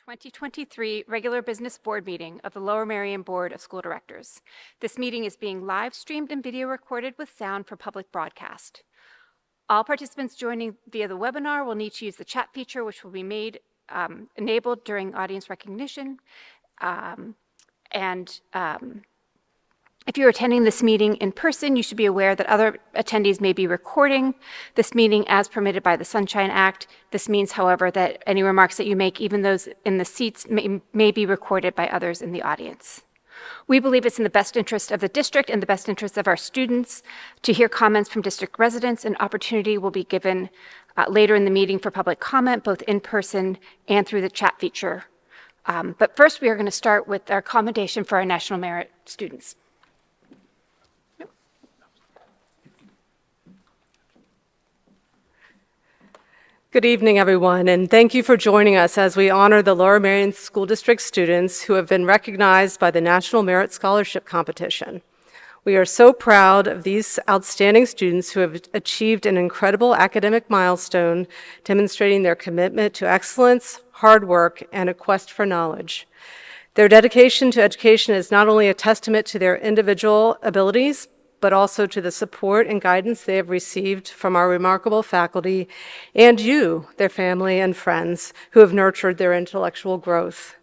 2023 regular business board meeting of the Lower Merion Board of School Directors. This meeting is being live streamed and video recorded with sound for public broadcast. All participants joining via the webinar will need to use the chat feature, which will be made enabled during audience recognition. If you're attending this meeting in person, you should be aware that other attendees may be recording this meeting as permitted by the Sunshine Act. This means, however, that any remarks that you make, even those in the seats, may be recorded by others in the audience. We believe it's in the best interest of the district and the best interest of our students to hear comments from district residents. An opportunity will be given later in the meeting for public comment, both in person and through the chat feature. But first, we are going to start with our commendation for our National Merit students. Good evening, everyone, and thank you for joining us as we honor the Lower Merion School District students who have been recognized by the National Merit Scholarship Competition. We are so proud of these outstanding students who have achieved an incredible academic milestone, demonstrating their commitment to excellence, hard work, and a quest for knowledge. Their dedication to education is not only a testament to their individual abilities, but also to the support and guidance they have received from our remarkable faculty and you, their family and friends, who have nurtured their intellectual growth.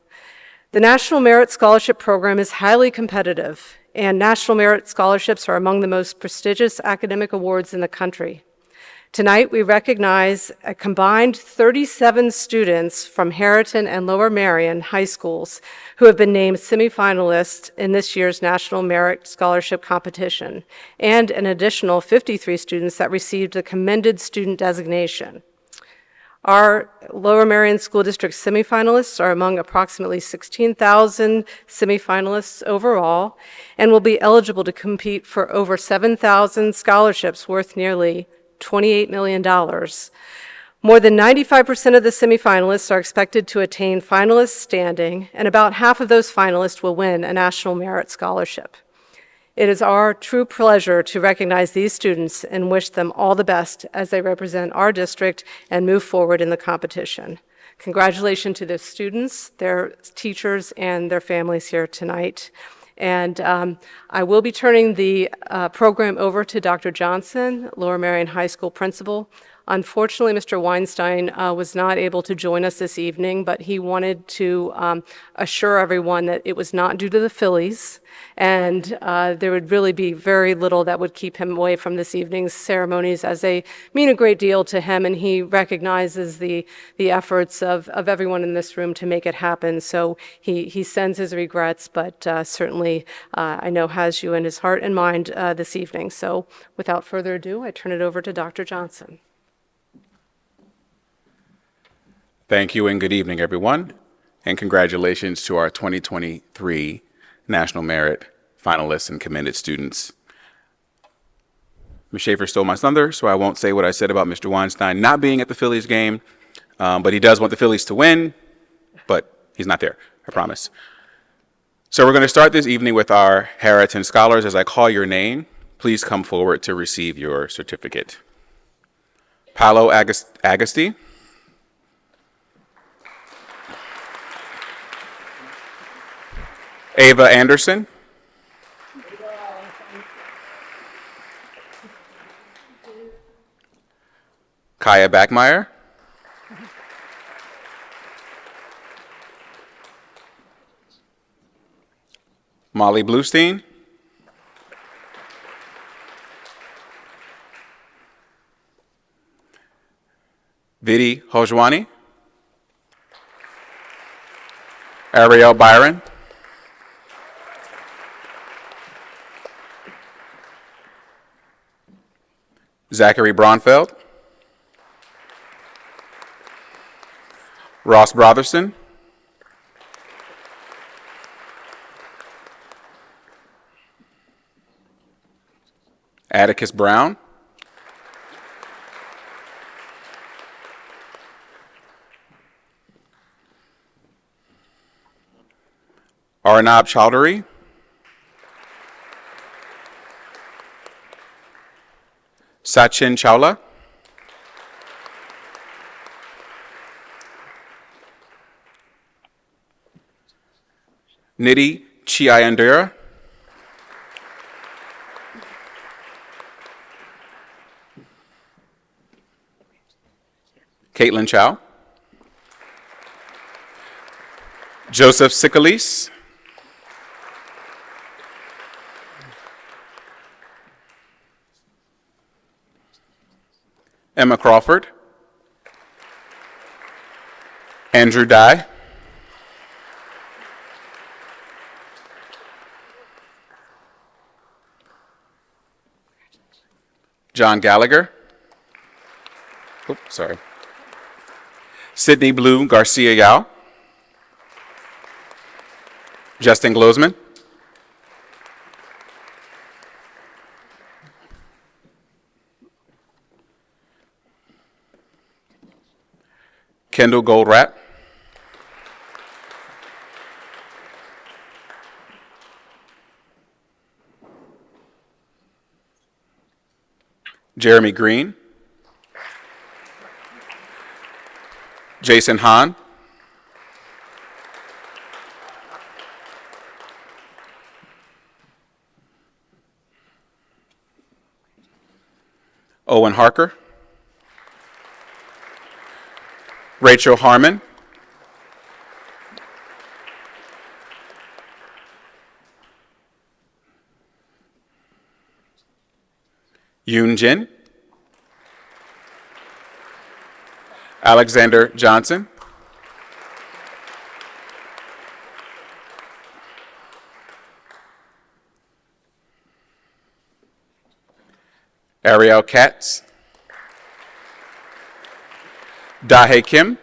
The National Merit Scholarship Program is highly competitive, and National Merit Scholarships are among the most prestigious academic awards in the country. Tonight, we recognize a combined 37 students from Harriton and Lower Merion High Schools who have been named semifinalists in this year's National Merit Scholarship Competition, and an additional 53 students that received the Commended Student designation. Our Lower Merion School District semifinalists are among approximately 16,000 semifinalists overall and will be eligible to compete for over 7,000 scholarships worth nearly $28 million. More than 95% of the semifinalists are expected to attain finalist standing, and about half of those finalists will win a National Merit Scholarship. It is our true pleasure to recognize these students and wish them all the best as they represent our district and move forward in the competition. Congratulations to the students, their teachers, and their families here tonight. And I will be turning the program over to Dr. Johnson, Lower Merion High School principal. Unfortunately, Mr. Weinstein was not able to join us this evening, but he wanted to assure everyone that it was not due to the Phillies, and there would really be very little that would keep him away from this evening's ceremonies, as they mean a great deal to him, and he recognizes the efforts of everyone in this room to make it happen. So he sends his regrets, but certainly I know has you in his heart and mind this evening. So without further ado, I turn it over to Dr. Johnson. Thank you and good evening, everyone, and congratulations to our 2023 National Merit finalists and commended students. Ms. Schaefer stole my thunder, so I won't say what I said about Mr. Weinstein not being at the Phillies game, but he does want the Phillies to win, but he's not there, I promise. So we're going to start this evening with our Harriton Scholars. As I call your name, please come forward to receive your certificate. Paolo Agasti. Ava Anderson. Kaya Backmeyer. Molly Bluestein. Vidi Hojwani. Ariel Byron. Zachary Braunfeld. Ross Brotherson. Atticus Brown. Arnab Chowdhury. Sachin Chawla. Nidhi Chiayandera, Caitlin Chow, Joseph Sikalis, Emma Crawford, Andrew Dye, John Gallagher, Sydney Blue Garcia Yao, Justin Glozman, Kendall Goldrat, Jeremy Green, Jason Hahn, Owen Harker, Rachel Harmon, Yoon Jin, Alexander Johnson, Ariel Katz, Dahe Kim,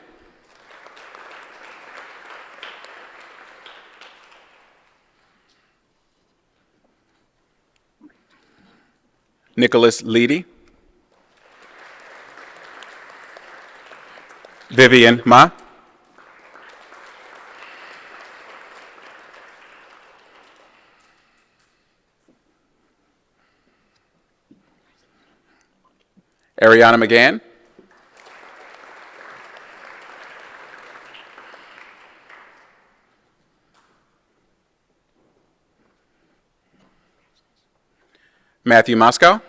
Nicholas Leedy, Vivian Ma, Ariana McGann, Matthew Moscow,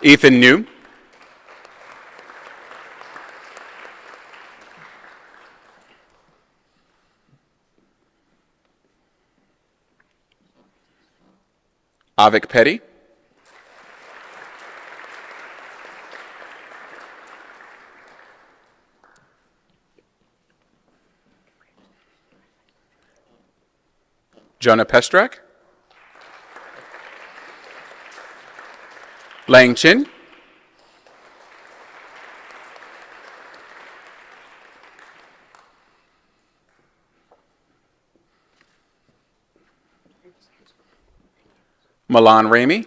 Ethan New, Avik Petty, Jonah Pestrak, Lang Chin, Milan Ramey,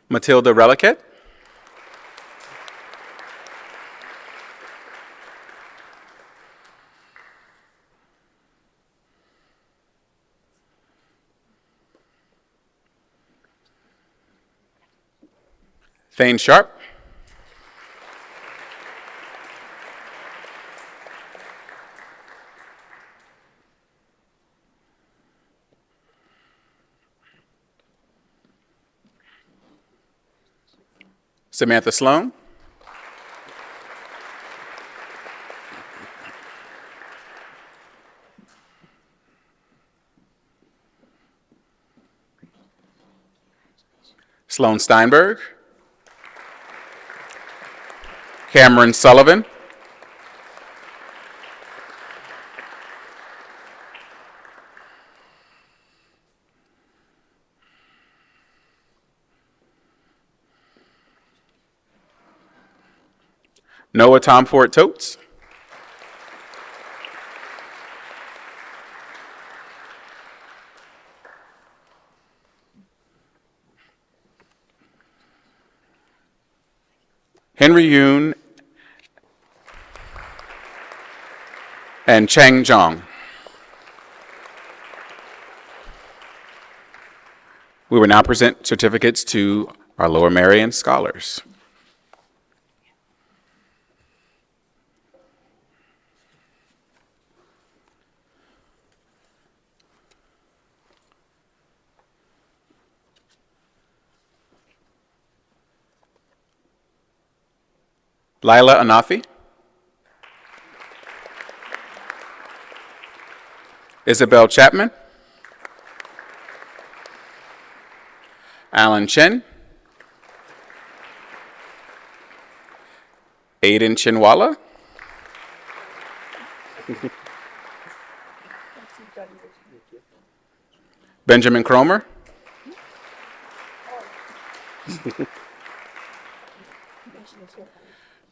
Matilda Reliquet, Thane Sharp, Samantha Sloan, Sloan Steinberg, Cameron Sullivan, Noah Tomfort Totes, Henry Yoon, and Chang Zhong. We will now present certificates to our Lower Merion scholars. Lila Anafi. Isabel Chapman. Alan Chen. Aiden Chinwala. Benjamin Cromer.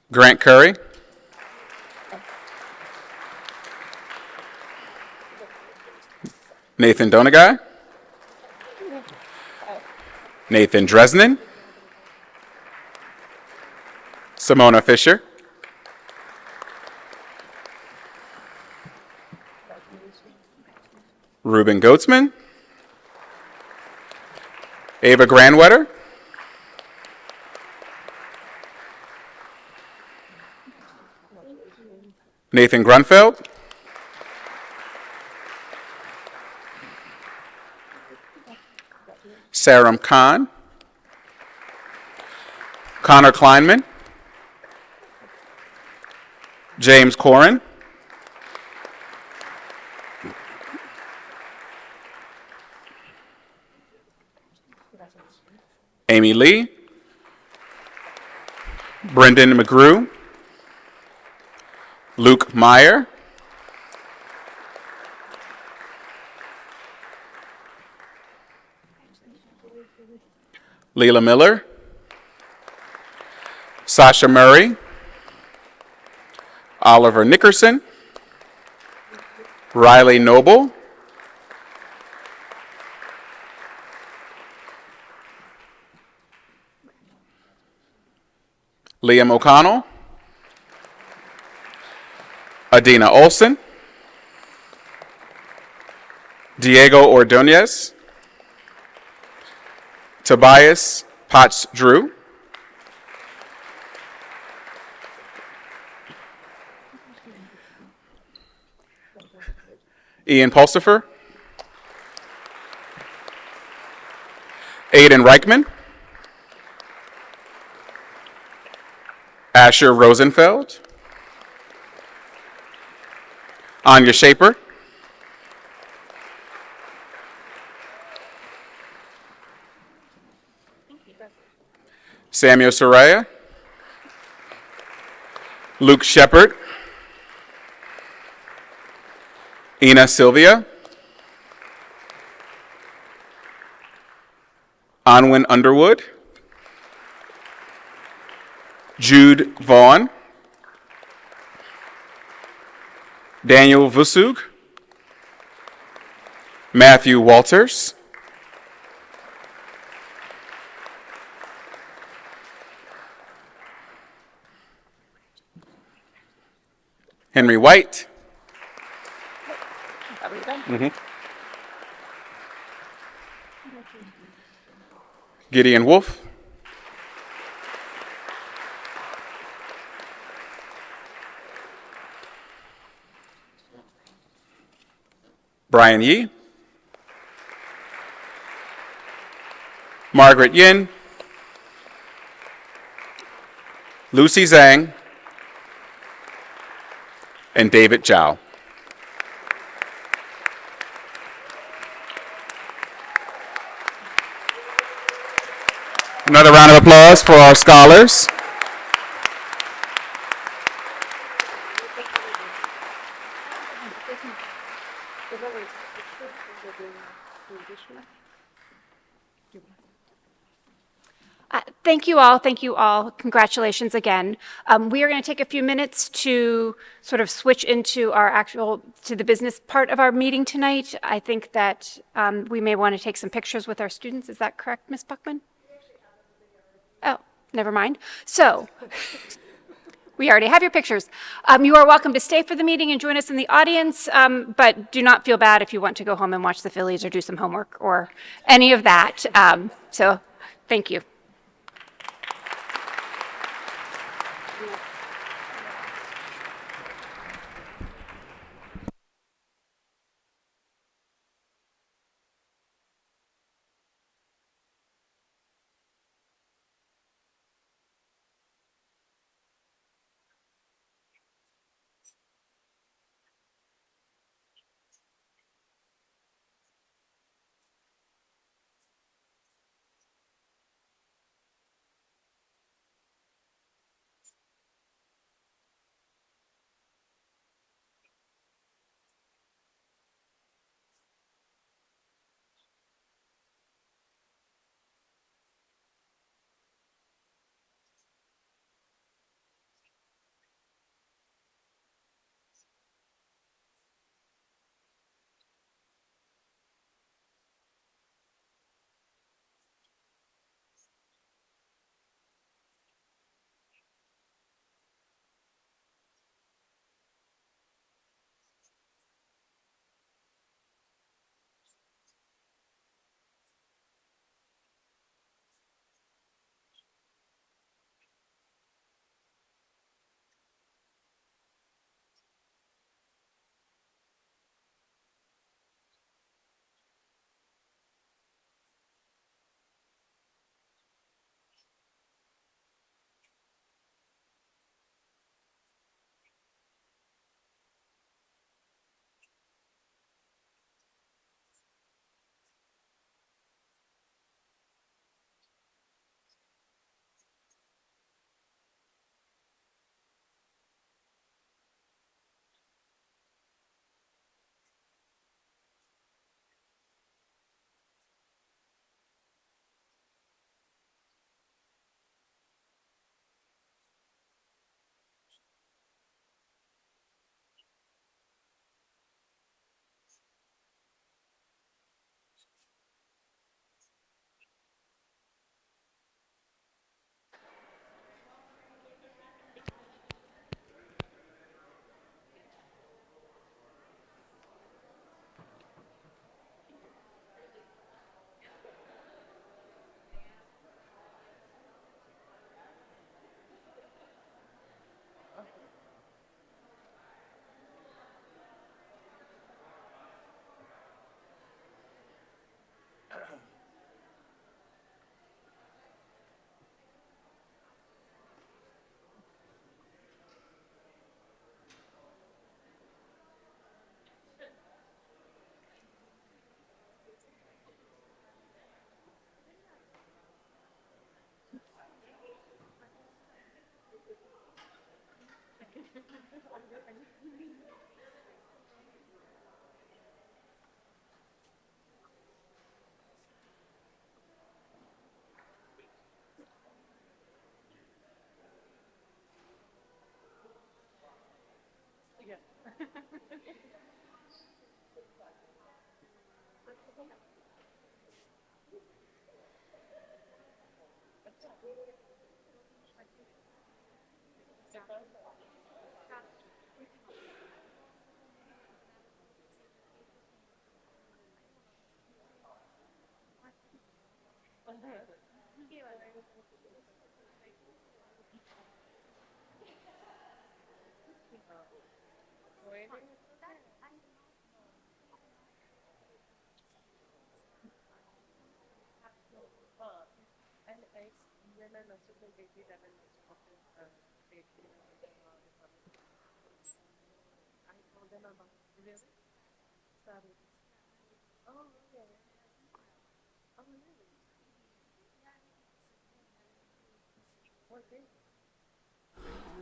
Grant Curry. Nathan Donegai. Nathan Dresnan. Simona Fisher. Ruben Goatsman. Ava Granwetter. Nathan Grunfeld. Saram Khan. Connor Kleinman. James Corin. Amy Lee. Brendan McGrew. Luke Meyer. Leela Miller. Sasha Murray. Oliver Nickerson. Riley Noble. Liam O'Connell. Adina Olson. Diego Ordonez. Tobias Potts Drew. Ian Pulsifer. Aiden Reichman. Asher Rosenfeld. Anya Shaper. Samuel Soraya. Luke Shepard. Ina Sylvia. Anwin Underwood. Jude Vaughn. Daniel Vusug. Matthew Walters. Henry White. Gideon Wolf. Brian Yee. Margaret Yin. Lucy Zhang. And David Zhao. Another round of applause for our scholars. Thank you all. Thank you all. Congratulations again. We are going to take a few minutes to sort of switch into to the business part of our meeting tonight. I think that we may want to take some pictures with our students. Is that correct, Ms. Buckman? Oh, never mind. So We already have your pictures. You are welcome to stay for the meeting and join us in the audience, but do not feel bad if you want to go home and watch the Phillies or do some homework or any of that. So thank you.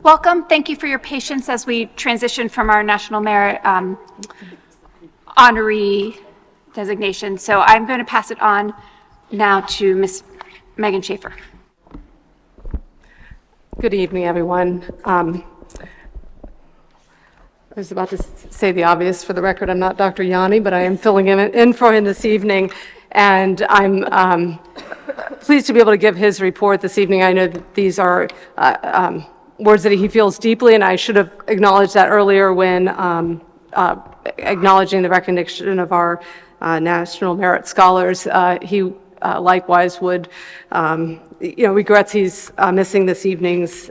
Welcome. Thank you for your patience as we transition from our National Merit honoree designation. So I'm going to pass it on now to Ms. Megan Schaefer. Good evening, everyone. I was about to say the obvious. For the record, I'm not Dr. Yanni, but I am filling in for him this evening, and I'm pleased to be able to give his report this evening. I know that these are words that he feels deeply, and I should have acknowledged that earlier when acknowledging the recognition of our National Merit Scholars. He likewise would, regrets he's missing this evening's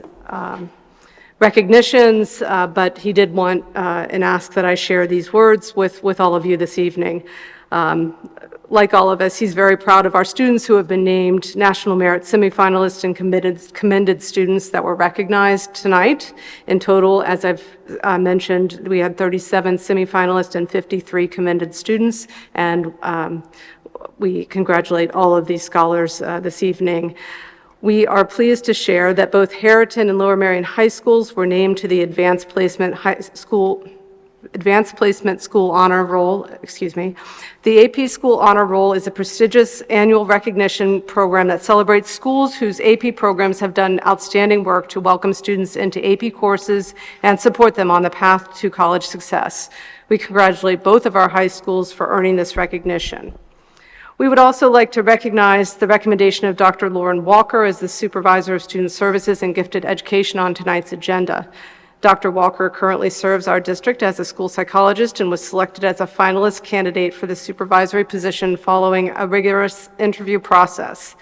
recognitions, but he did want and ask that I share these words with all of you this evening. Like all of us, he's very proud of our students who have been named National Merit semifinalists and commended students that were recognized tonight. In total, as I've mentioned, we had 37 semifinalists and 53 commended students, and we congratulate all of these scholars this evening. We are pleased to share that both Harriton and Lower Merion High Schools were named to the Advanced Placement School Honor Roll. The AP School Honor Roll is a prestigious annual recognition program that celebrates schools whose AP programs have done outstanding work to welcome students into AP courses and support them on the path to college success. We congratulate both of our high schools for earning this recognition. We would also like to recognize the recommendation of Dr. Lauren Walker as the Supervisor of Student Services and Gifted Education on tonight's agenda. Dr. Walker currently serves our district as a school psychologist and was selected as a finalist candidate for the supervisory position following a rigorous interview process.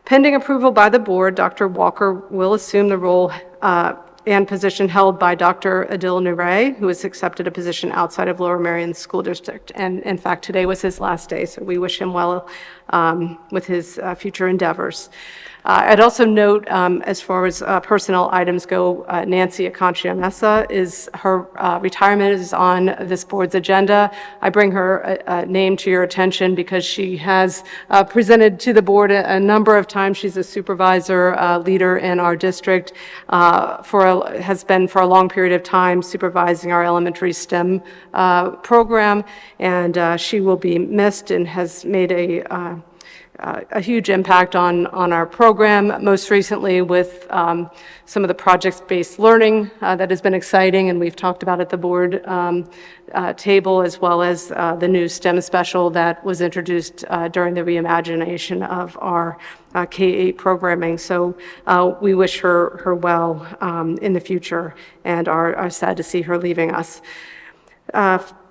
Pending approval by the board, Dr. Walker will assume the role and position held by Dr. Adil Nurey, who has accepted a position outside of Lower Merion School District. And in fact, today was his last day, so we wish him well with his future endeavors. I'd also note, as far as personnel items go, Nancy Aconchia-Mesa her retirement is on this board's agenda. I bring her name to your attention because she has presented to the board a number of times. She's a supervisor, leader in our district, has been for a long period of time supervising our elementary STEM program, and she will be missed and has made a huge impact on our program, most recently with some of the project-based learning that has been exciting, and we've talked about at the board table, as well as the new STEM special that was introduced during the reimagination of our K-8 programming. So we wish her well in the future and are sad to see her leaving us.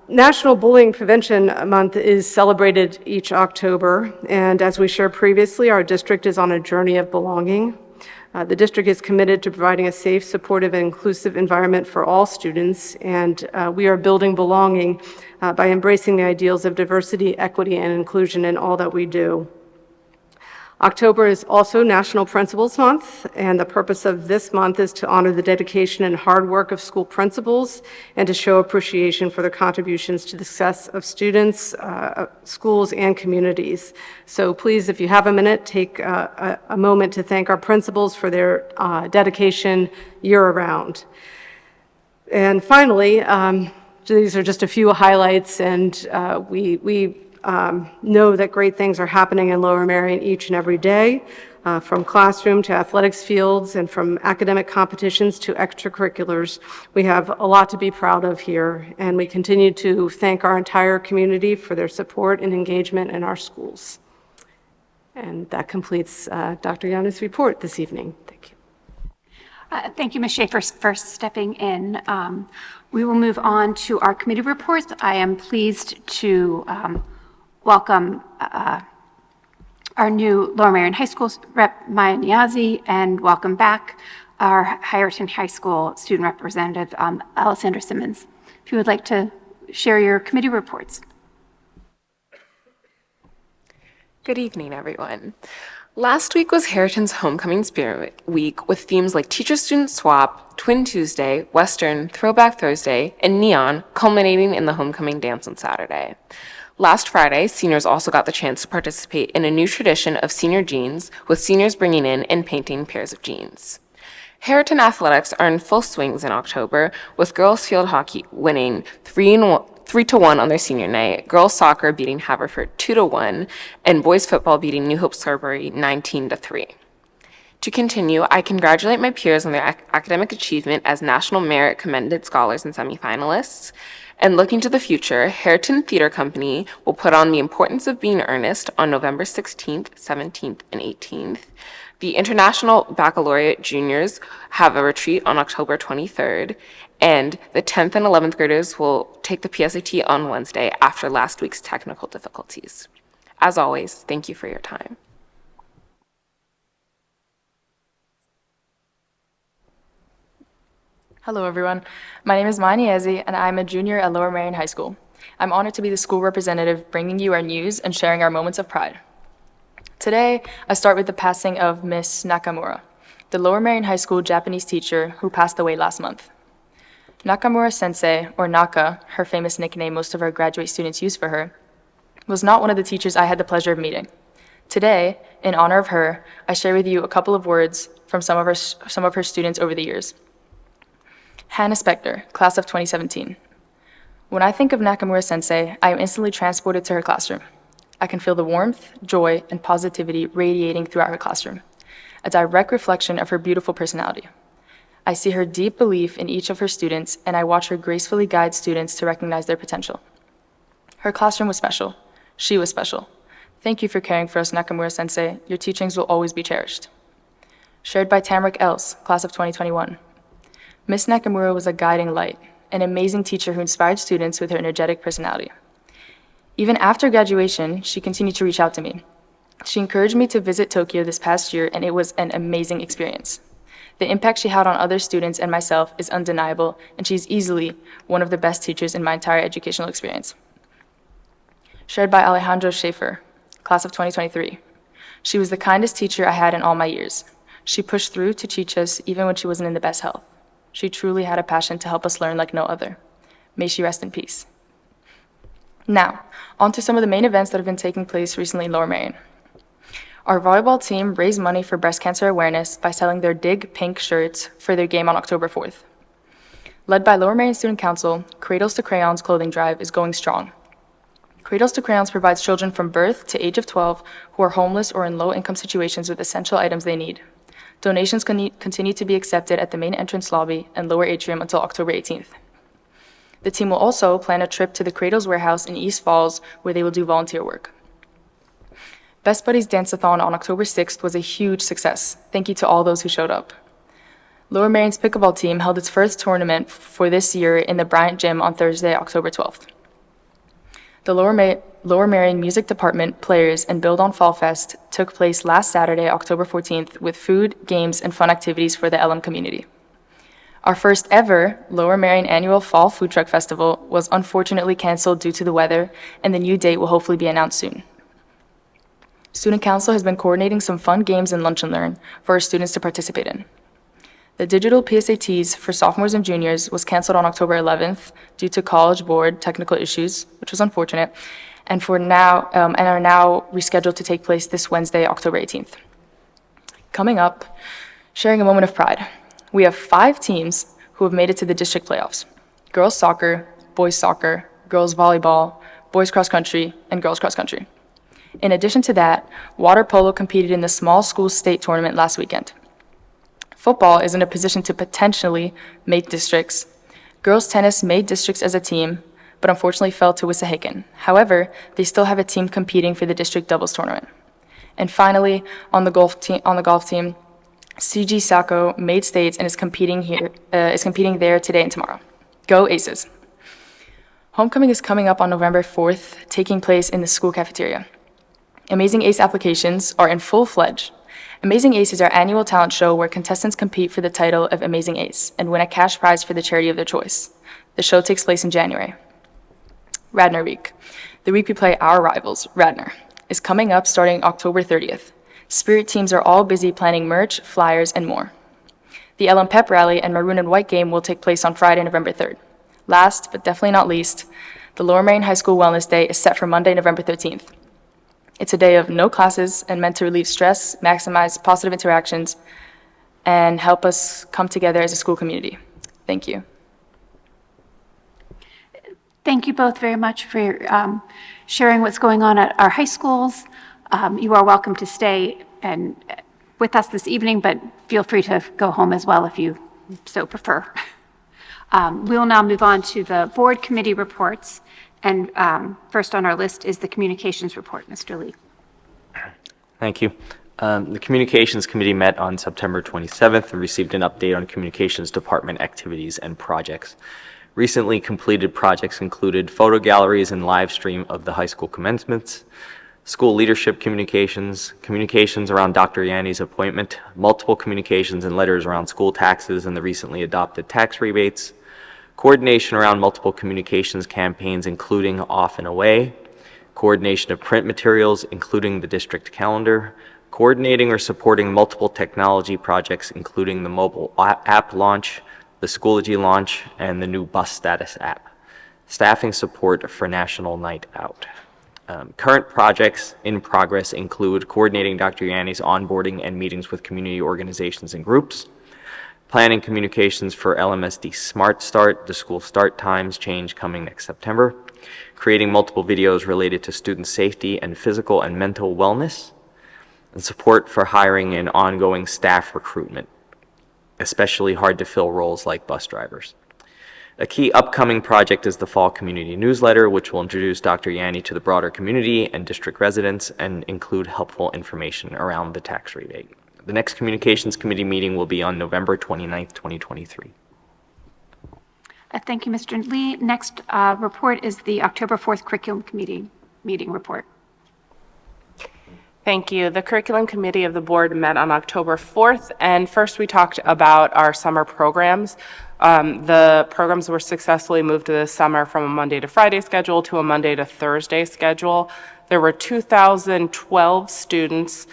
National Bullying Prevention Month is celebrated each October, and as we shared previously, our district is on a journey of belonging. The district is committed to providing a safe, supportive, and inclusive environment for all students, and we are building belonging by embracing the ideals of diversity, equity, and inclusion in all that we do. October is also National Principals Month, and the purpose of this month is to honor the dedication and hard work of school principals and to show appreciation for their contributions to the success of students, schools, and communities. So please, if you have a minute, take a moment to thank our principals for their dedication year-round. And finally, these are just a few highlights, and we know that great things are happening in Lower Merion each and every day, from classroom to athletics fields and from academic competitions to extracurriculars. We have a lot to be proud of here, and we continue to thank our entire community for their support and engagement in our schools. And that completes Dr. Yana's report this evening. Thank you. Thank you, Ms. Schaefer, for stepping in. We will move on to our committee reports. I am pleased to welcome our new Lower Merion High School Rep. Maya Niazi, and welcome back our Harriton High School student representative, Alessandra Simmons. If you would like to share your committee reports. Good evening, everyone. Last week was Harriton's Homecoming Spirit Week with themes like Teacher-Student Swap, Twin Tuesday, Western, Throwback Thursday, and Neon, culminating in the Homecoming Dance on Saturday. Last Friday, seniors also got the chance to participate in a new tradition of senior jeans, with seniors bringing in and painting pairs of jeans. Harriton athletics are in full swings in October, with girls field hockey winning 3-1 on their senior night, girls soccer beating Haverford 2-1, and boys football beating New Hope Scarborough 19-3. To continue, I congratulate my peers on their academic achievement as National Merit Commended Scholars and semifinalists. And looking to the future, Hareton Theater Company will put on The Importance of Being Earnest on November 16th, 17th, and 18th. The International Baccalaureate Juniors have a retreat on October 23rd, and the 10th and 11th graders will take the PSAT on Wednesday after last week's technical difficulties. As always, thank you for your time. Hello, everyone. My name is Maya Niezi, and I'm a junior at Lower Merion High School. I'm honored to be the school representative, bringing you our news and sharing our moments of pride. Today, I start with the passing of Miss Nakamura, the Lower Merion High School Japanese teacher who passed away last month. Nakamura Sensei, or Naka, her famous nickname most of our graduate students use for her, was not one of the teachers I had the pleasure of meeting. Today, in honor of her, I share with you a couple of words from some of her students over the years. Hannah Spector, class of 2017. When I think of Nakamura Sensei, I am instantly transported to her classroom. I can feel the warmth, joy, and positivity radiating throughout her classroom, a direct reflection of her beautiful personality. I see her deep belief in each of her students, and I watch her gracefully guide students to recognize their potential. Her classroom was special. She was special. Thank you for caring for us, Nakamura Sensei. Your teachings will always be cherished. Shared by Tamrick Els, class of 2021. Miss Nakamura was a guiding light, an amazing teacher who inspired students with her energetic personality. Even after graduation, she continued to reach out to me. She encouraged me to visit Tokyo this past year, and it was an amazing experience. The impact she had on other students and myself is undeniable, and she's easily one of the best teachers in my entire educational experience. Shared by Alejandro Schaefer, class of 2023. She was the kindest teacher I had in all my years. She pushed through to teach us even when she wasn't in the best health. She truly had a passion to help us learn like no other. May she rest in peace. Now, on to some of the main events that have been taking place recently in Lower Merion. Our volleyball team raised money for breast cancer awareness by selling their Dig Pink shirts for their game on October 4th. Led by Lower Merion Student Council, Cradles to Crayons clothing drive is going strong. Cradles to Crayons provides children from birth to age of 12 who are homeless or in low-income situations with essential items they need. Donations continue to be accepted at the main entrance lobby and lower atrium until October 18th. The team will also plan a trip to the Cradles warehouse in East Falls, where they will do volunteer work. Best Buddies Dance-a-thon on October 6th was a huge success. Thank you to all those who showed up. Lower Merion's pickleball team held its first tournament for this year in the Bryant Gym on Thursday, October 12th. The Lower Merion Music Department Players and Build on Fall Fest took place last Saturday, October 14th, with food, games, and fun activities for the LM community. Our first ever Lower Merion Annual Fall Food Truck Festival was unfortunately canceled due to the weather, and the new date will hopefully be announced soon. Student Council has been coordinating some fun games and lunch and learn for our students to participate in. The digital PSATs for sophomores and juniors was canceled on October 11th due to College Board technical issues, which was unfortunate, and are now rescheduled to take place this Wednesday, October 18th. Coming up, sharing a moment of pride. We have 5 teams who have made it to the district playoffs: girls soccer, boys soccer, girls volleyball, boys cross country, and girls cross country. In addition to that, water polo competed in the small school state tournament last weekend. Football is in a position to potentially make districts. Girls tennis made districts as a team, but unfortunately fell to Wissahickon. However, they still have a team competing for the district doubles tournament. And finally, on the golf team, CG Sako made states and is competing there today and tomorrow. Go Aces! Homecoming is coming up on November 4th, taking place in the school cafeteria. Amazing Ace applications are in full-fledged. Amazing Ace is our annual talent show where contestants compete for the title of Amazing Ace and win a cash prize for the charity of their choice. The show takes place in January. Radnor Week, the week we play our rivals, Radnor, is coming up starting October 30th. Spirit teams are all busy planning merch, flyers, and more. The LM Pep Rally and Maroon and White game will take place on Friday, November 3rd. Last, but definitely not least, the Lower Merion High School Wellness Day is set for Monday, November 13th. It's a day of no classes and meant to relieve stress, maximize positive interactions, and help us come together as a school community. Thank you. Thank you both very much for sharing what's going on at our high schools. You are welcome to stay and with us this evening, but feel free to go home as well if you so prefer. We will now move on to the board committee reports. And first on our list is the communications report. Mr. Lee. Thank you. The Communications Committee met on September 27th and received an update on Communications Department activities and projects. Recently completed projects included photo galleries and live stream of the high school commencements, school leadership communications, communications around Dr. Yanni's appointment, multiple communications and letters around school taxes and the recently adopted tax rebates, coordination around multiple communications campaigns including Off and Away, coordination of print materials including the district calendar, coordinating or supporting multiple technology projects including the mobile app launch, the Schoology launch, and the new bus status app. Staffing support for National Night Out. Current projects in progress include coordinating Dr. Yanni's onboarding and meetings with community organizations and groups, planning communications for Lmsd Smart Start, the school start times change coming next September, creating multiple videos related to student safety and physical and mental wellness, and support for hiring and ongoing staff recruitment, especially hard to fill roles like bus drivers. A key upcoming project is the Fall Community Newsletter, which will introduce Dr. Yanni to the broader community and district residents and include helpful information around the tax rebate. The next Communications Committee meeting will be on November 29th, 2023. Thank you, Mr. Lee. Next report is the October 4th Curriculum Committee meeting report. Thank you. The Curriculum Committee of the Board met on October 4th, and first we talked about our summer programs. The programs were successfully moved to this summer from a Monday to Friday schedule to a Monday to Thursday schedule. There were 2,012 students,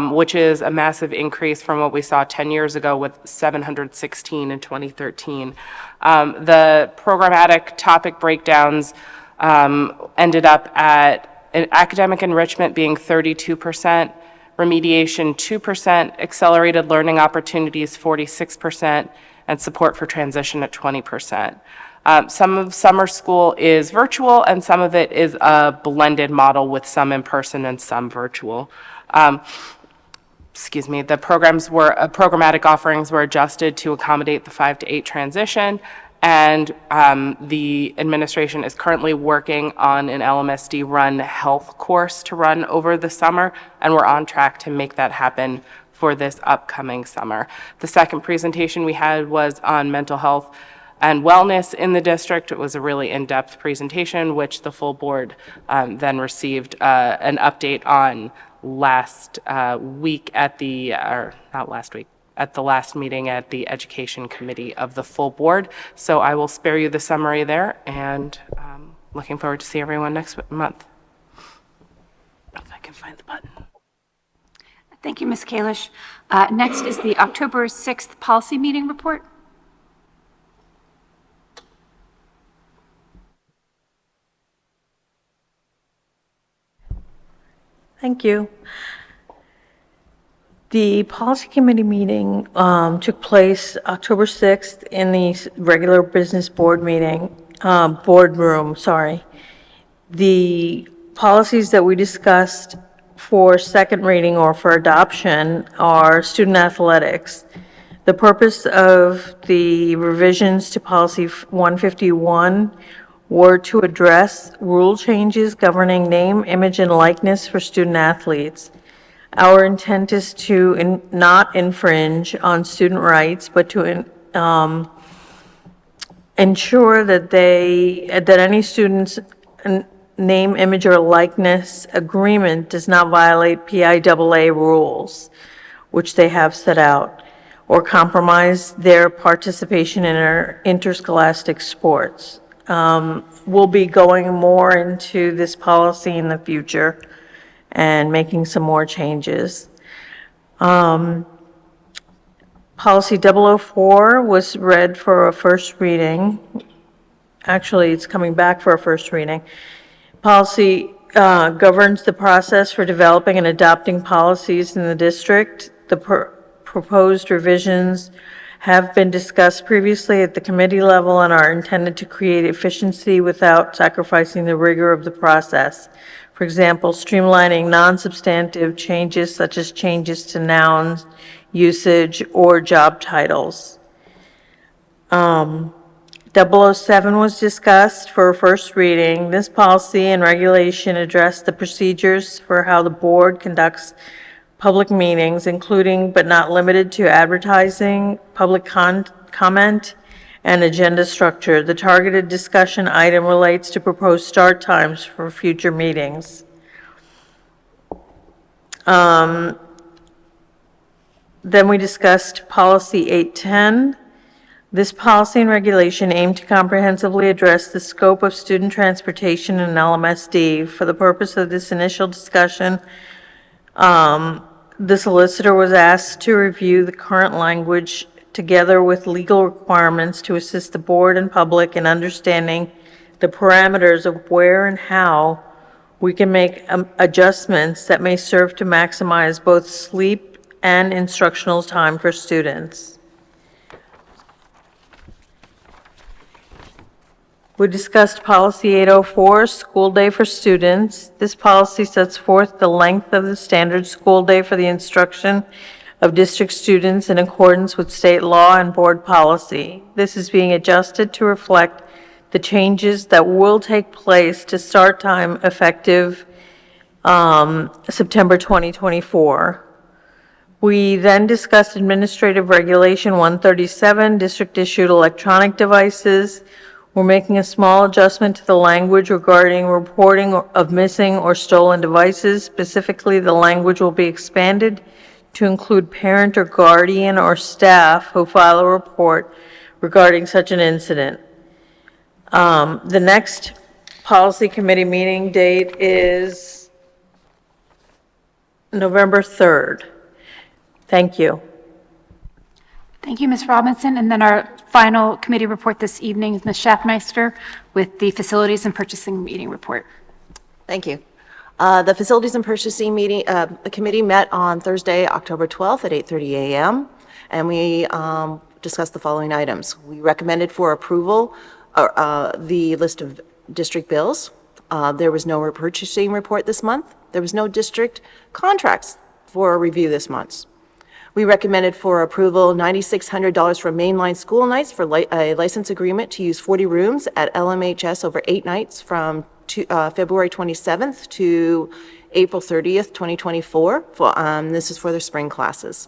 which is a massive increase from what we saw 10 years ago with 716 in 2013. The programmatic topic breakdowns ended up at academic enrichment being 32%, remediation 2%, accelerated learning opportunities 46%, and support for transition at 20%. Some of summer school is virtual and some of it is a blended model with some in person and some virtual. The programmatic offerings were adjusted to accommodate the 5 to 8 transition, and the administration is currently working on an LMSD run health course to run over the summer, and we're on track to make that happen for this upcoming summer. The second presentation we had was on mental health and wellness in the district. It was a really in-depth presentation, which the full board then received an update on last week at the, or not last week, at the last meeting at the Education Committee of the full board. So I will spare you the summary there, and looking forward to see everyone next month. If I can find the button. Thank you, Ms. Kalish. Next is the October 6th policy meeting report. Thank you. The policy committee meeting took place October 6th in the regular business board meeting, boardroom, sorry. The policies that we discussed for second reading or for adoption are student athletics. The purpose of the revisions to policy 151 were to address rule changes governing name, image, and likeness for student athletes. Our intent is to not infringe on student rights, but to ensure that that any student's name, image, or likeness agreement does not violate PIAA rules, which they have set out, or compromise their participation in our interscholastic sports. We'll be going more into this policy in the future and making some more changes. Policy 004 was read for a first reading. Actually, it's coming back for a first reading. Policy governs the process for developing and adopting policies in the district. The proposed revisions have been discussed previously at the committee level and are intended to create efficiency without sacrificing the rigor of the process. For example, streamlining non-substantive changes such as changes to nouns, usage, or job titles. 007 was discussed for a first reading. This policy and regulation address the procedures for how the board conducts public meetings, including but not limited to advertising, public comment, and agenda structure. The targeted discussion item relates to proposed start times for future meetings. Then we discussed policy 810. This policy and regulation aim to comprehensively address the scope of student transportation in LMSD. For the purpose of this initial discussion, the solicitor was asked to review the current language together with legal requirements to assist the board and public in understanding the parameters of where and how we can make adjustments that may serve to maximize both sleep and instructional time for students. We discussed policy 804, school day for students. This policy sets forth the length of the standard school day for the instruction of district students in accordance with state law and board policy. This is being adjusted to reflect the changes that will take place to start time effective September 2024. We then discussed Administrative Regulation 137, district-issued electronic devices. We're making a small adjustment to the language regarding reporting of missing or stolen devices. Specifically, the language will be expanded to include parent or guardian or staff who file a report regarding such an incident. The next policy committee meeting date is November 3rd. Thank you. Thank you, Ms. Robinson. And then our final committee report this evening is Ms. Schaffmeister with the Facilities and Purchasing Meeting Report. Thank you. The Facilities and Purchasing Meeting, the committee met on Thursday, October 12th at 8:30 a.m. and we discussed the following items. We recommended for approval the list of district bills. There was no purchasing report this month. There was no district contracts for review this month. We recommended for approval $9,600 for mainline school nights for a license agreement to use 40 rooms at LMHS over 8 nights from February 27th to April 30th, 2024. This is for their spring classes.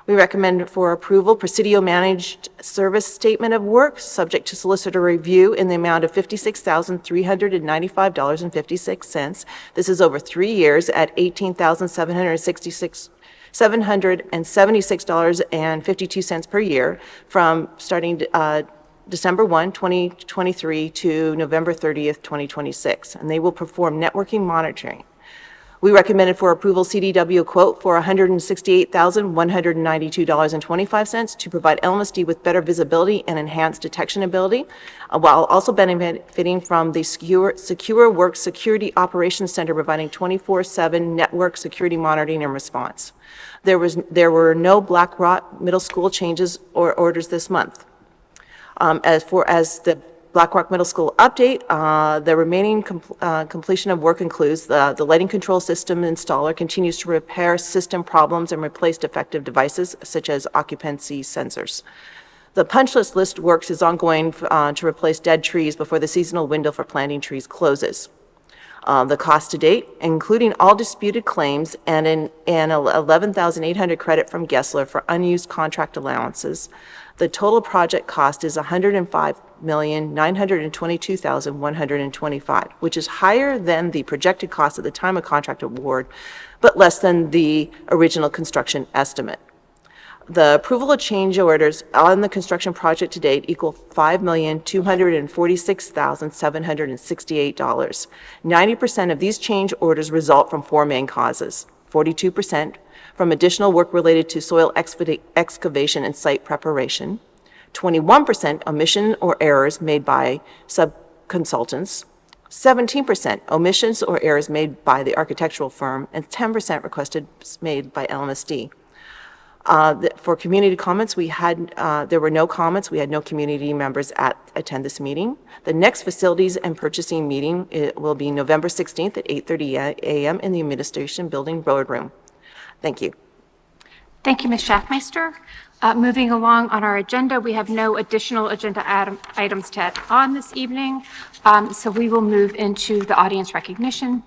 We recommend for approval Presidio Managed Service Statement of Work, subject to solicitor review, in the amount of $56,395.56. This is over 3 years at $776.52 per year from starting December 1, 2023 to November 30th, 2026, and they will perform networking monitoring. We recommended for approval CDW quote for $168,192.25 to provide Lmsb with better visibility and enhanced detection ability, while also benefiting from the Secure Work Security Operations Center providing 24/7 network security monitoring and response. There were no Black Rock Middle School changes or orders this month. As the Black Rock Middle School update, the remaining completion of work includes the lighting control system installer continues to repair system problems and replace defective devices such as occupancy sensors. The punch list works is ongoing to replace dead trees before the seasonal window for planting trees closes. The cost to date, including all disputed claims and an $11,800 credit from Gessler for unused contract allowances, the total project cost is $105,922,125, which is higher than the projected cost at the time of contract award, but less than the original construction estimate. The approval of change orders on the construction project to date equal $5,246,768. 90% of these change orders result from 4 main causes, 42% from additional work related to soil excavation and site preparation, 21% omission or errors made by subconsultants, 17% omissions or errors made by the architectural firm, and 10% requested made by Lmsb. For community comments, there were no comments. We had no community members attend this meeting. The next facilities and purchasing meeting will be November 16th at 8:30 a.m. in the Administration Building Boardroom. Thank you. Thank you, Ms. Schaffmeister. Moving along on our agenda, we have no additional agenda items to add on this evening, so we will move into the audience recognition.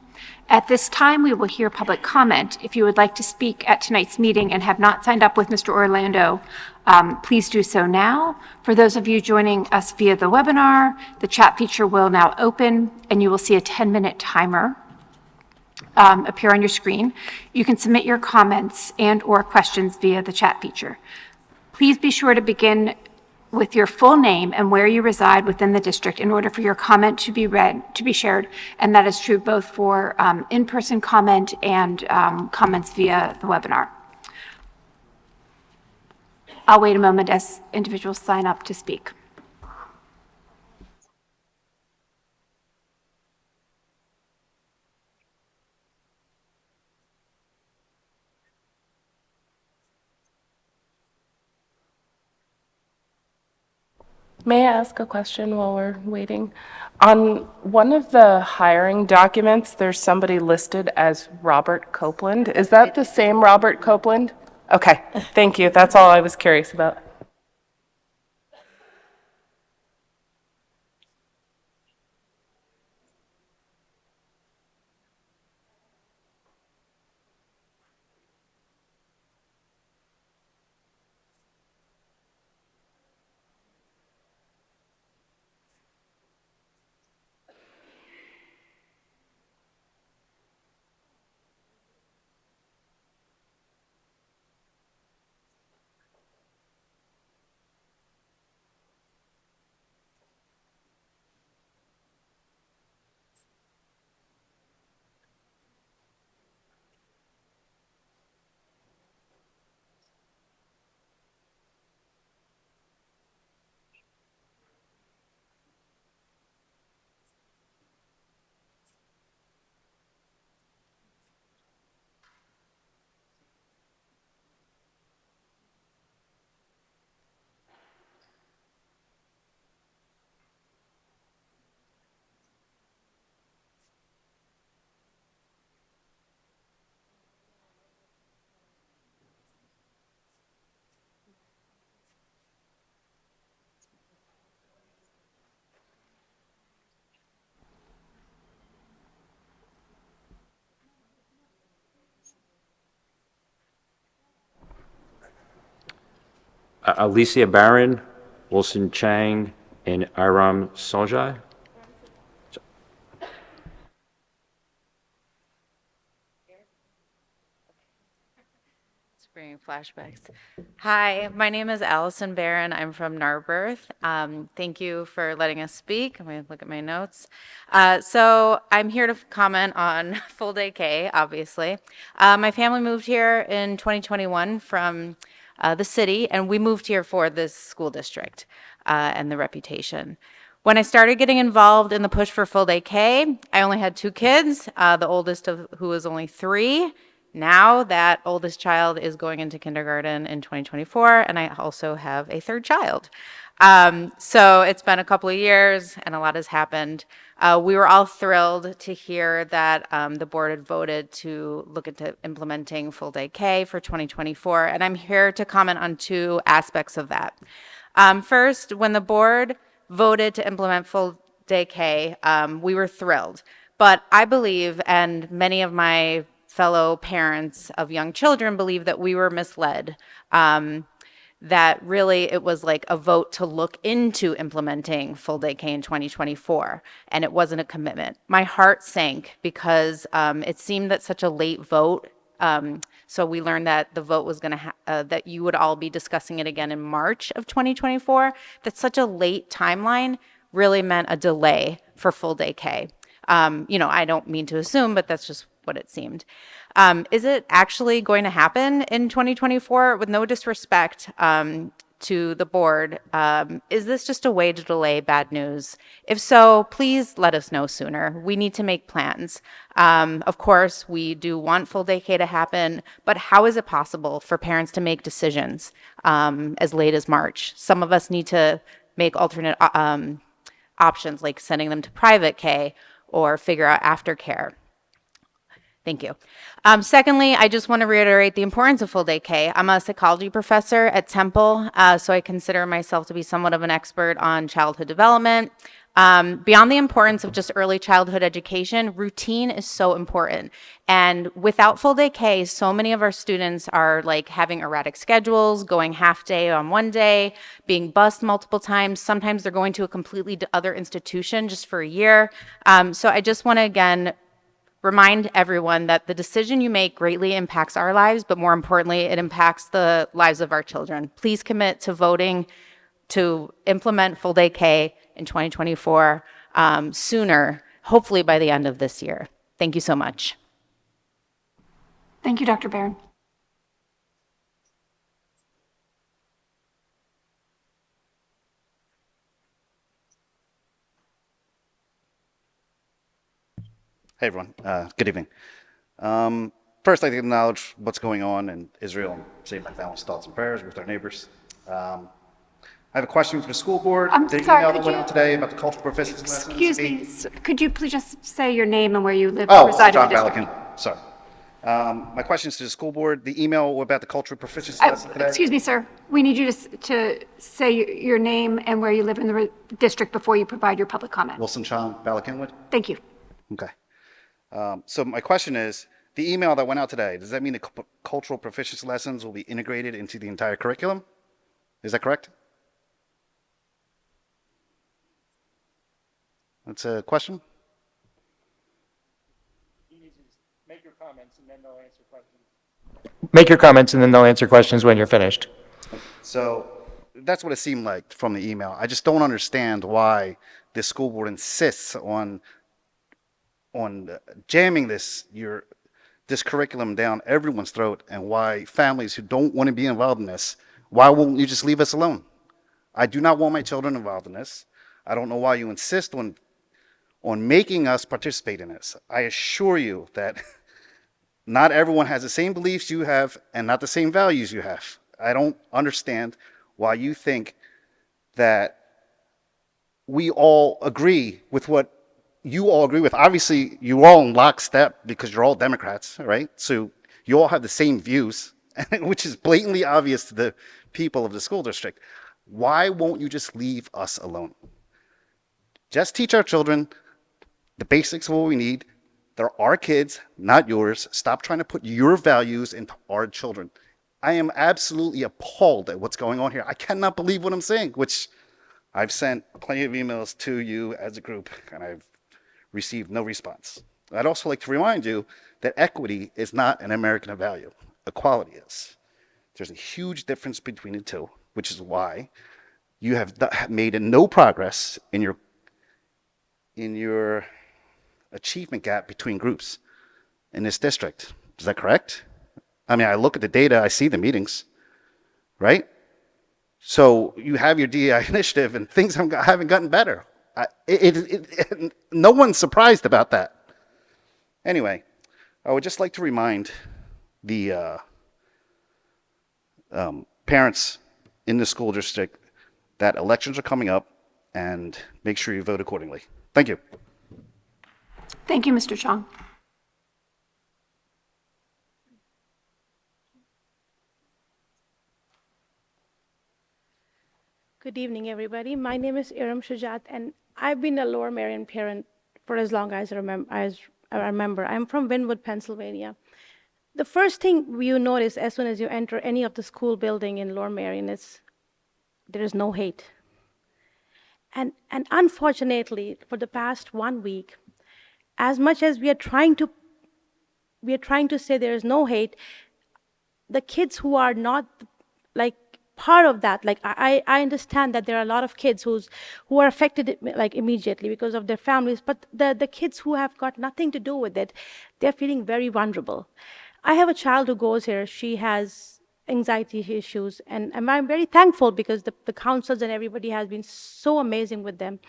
At this time, we will hear public comment. If you would like to speak at tonight's meeting and have not signed up with Mr. Orlando, please do so now. For those of you joining us via the webinar, the chat feature will now open, and you will see a 10-minute timer appear on your screen. You can submit your comments and/or questions via the chat feature. Please be sure to begin with your full name and where you reside within the district in order for your comment to be shared, and that is true both for in-person comment and comments via the webinar. I'll wait a moment as individuals sign up to speak. May I ask a question while we're waiting? On one of the hiring documents, there's somebody listed as Robert Copeland. Is that the same Robert Copeland? Okay, thank you. That's all I was curious about. Alicia Barron, Wilson Chang, and Aram Sonjai. Bringing flashbacks. Hi, my name is Allison Barron. I'm from Narberth. Thank you for letting us speak. I'm going to look at my notes. So I'm here to comment on full day K, obviously. My family moved here in 2021 from the city, and we moved here for this school district and the reputation. When I started getting involved in the push for full day K, I only had 2 kids, the oldest of who was only 3. Now that oldest child is going into kindergarten in 2024, and I also have a 3rd child. So it's been a couple of years and a lot has happened. We were all thrilled to hear that the board had voted to look into implementing full day K for 2024, and I'm here to comment on 2 aspects of that. First, when the board voted to implement full day K, we were thrilled. But I believe, and many of my fellow parents of young children believe, that we were misled, that really it was like a vote to look into implementing full day K in 2024, and it wasn't a commitment. My heart sank because it seemed that such a late vote. So we learned that the vote was going to that you would all be discussing it again in March of 2024. That such a late timeline really meant a delay for full day K. I don't mean to assume, but that's just what it seemed. Is it actually going to happen in 2024? With no disrespect to the board, is this just a way to delay bad news? If so, please let us know sooner. We need to make plans. Of course, we do want full day K to happen, but how is it possible for parents to make decisions as late as March? Some of us need to make alternate options, like sending them to private K or figure out aftercare. Thank you. Secondly, I just want to reiterate the importance of full day K. I'm a psychology professor at Temple, so I consider myself to be somewhat of an expert on childhood development. Beyond the importance of just early childhood education, routine is so important. And without full day K, so many of our students are like having erratic schedules, going half day on one day, being bused multiple times. Sometimes they're going to a completely other institution just for a year. So I just want to again remind everyone that the decision you make greatly impacts our lives, but more importantly, it impacts the lives of our children. Please commit to voting to implement full day K in 2024 sooner, hopefully by the end of this year. Thank you so much. Thank you, Dr. Barron. Hey, everyone. Good evening. First, I'd like to acknowledge what's going on in Israel and say my family's thoughts and prayers with our neighbors. I have a question for the school board. I'm The sorry, email could that went you- out today about the cultural proficiency lessons. Excuse me, could you please just say your name and where you live? Oh, reside in John the district? Balakin. Sorry. My question is to the school board. The email about the cultural proficiency lesson today. Excuse me, sir. We need you to say your name and where you live in the district before you provide your public comment. Wilson Chan Balakinwood. Thank you. Okay. So my question is, the email that went out today, does that mean the cultural proficiency lessons will be integrated into the entire curriculum? Is that correct? That's a question? You need to make your comments and then they'll answer questions. Make your comments and then they'll answer questions when you're finished. So that's what it seemed like from the email. I just don't understand why the school board insists on jamming this curriculum down everyone's throat, and why families who don't want to be involved in this, why won't you just leave us alone? I do not want my children involved in this. I don't know why you insist on making us participate in this. I assure you that not everyone has the same beliefs you have and not the same values you have. I don't understand why you think that we all agree with what you all agree with. Obviously, you're all in lockstep because you're all Democrats, right? So you all have the same views, which is blatantly obvious to the people of the school district. Why won't you just leave us alone? Just teach our children the basics of what we need. They're our kids, not yours. Stop trying to put your values into our children. I am absolutely appalled at what's going on here. I cannot believe what I'm saying, which I've sent plenty of emails to you as a group, and I've received no response. I'd also like to remind you that equity is not an American value. Equality is. There's a huge difference between the two, which is why you have made no progress in your achievement gap between groups in this district. Is that correct? I mean, I look at the data, I see the meetings, right? So you have your DEI initiative and things haven't gotten better. No one's surprised about that. Anyway, I would just like to remind the parents in the school district that elections are coming up, and make sure you vote accordingly. Thank you. Thank you, Mr. Chong. Good evening, everybody. My name is Iram Shujat, and I've been a Lower Merion parent for as long as I remember. I'm from Wynwood, Pennsylvania. The first thing you notice as soon as you enter any of the school building in Lower Merion is there is no hate. And unfortunately, for the past 1 week, as much as we are trying to say there is no hate, the kids who are not like part of that, like I understand that there are a lot of kids who are affected like immediately because of their families, but the kids who have got nothing to do with it, they're feeling very vulnerable. I have a child who goes here. She has anxiety issues, and I'm very thankful because the counselors and everybody has been so amazing with them.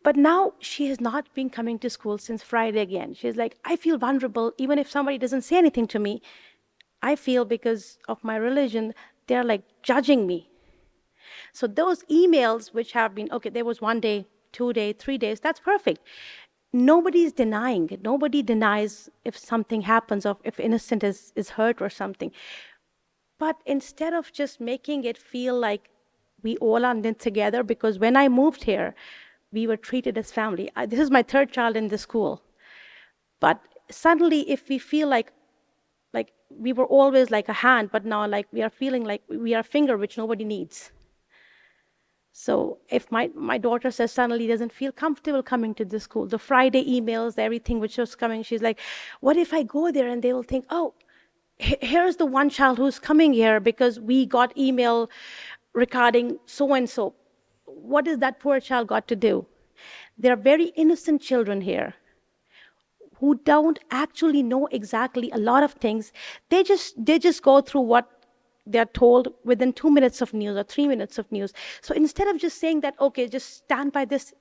But now she has not been coming to school since Friday again. She's like, I feel vulnerable even if somebody doesn't say anything to me. I feel because of my religion, they're like judging me. So those emails which have been, okay, there was 1 day, 2 days, 3 days, that's perfect. nobody's denying it. Nobody denies if something happens or if innocent is hurt or something. But instead of just making it feel like we all are in it together, because when I moved here, we were treated as family. This is my third child in the school. But suddenly, if we feel like we were always like a hand, but now like we are feeling like we are a finger which nobody needs. So if my daughter says suddenly doesn't feel comfortable coming to the school, the Friday emails, everything which was coming, she's like, what if I go there and they will think, oh, here's the one child who's coming here because we got email regarding so and so. What is that poor child got to do? There are very innocent children here who don't actually know exactly a lot of things. They just go through what they're told within 2 minutes of news or 3 minutes of news. So instead of just saying that, okay, just stand by this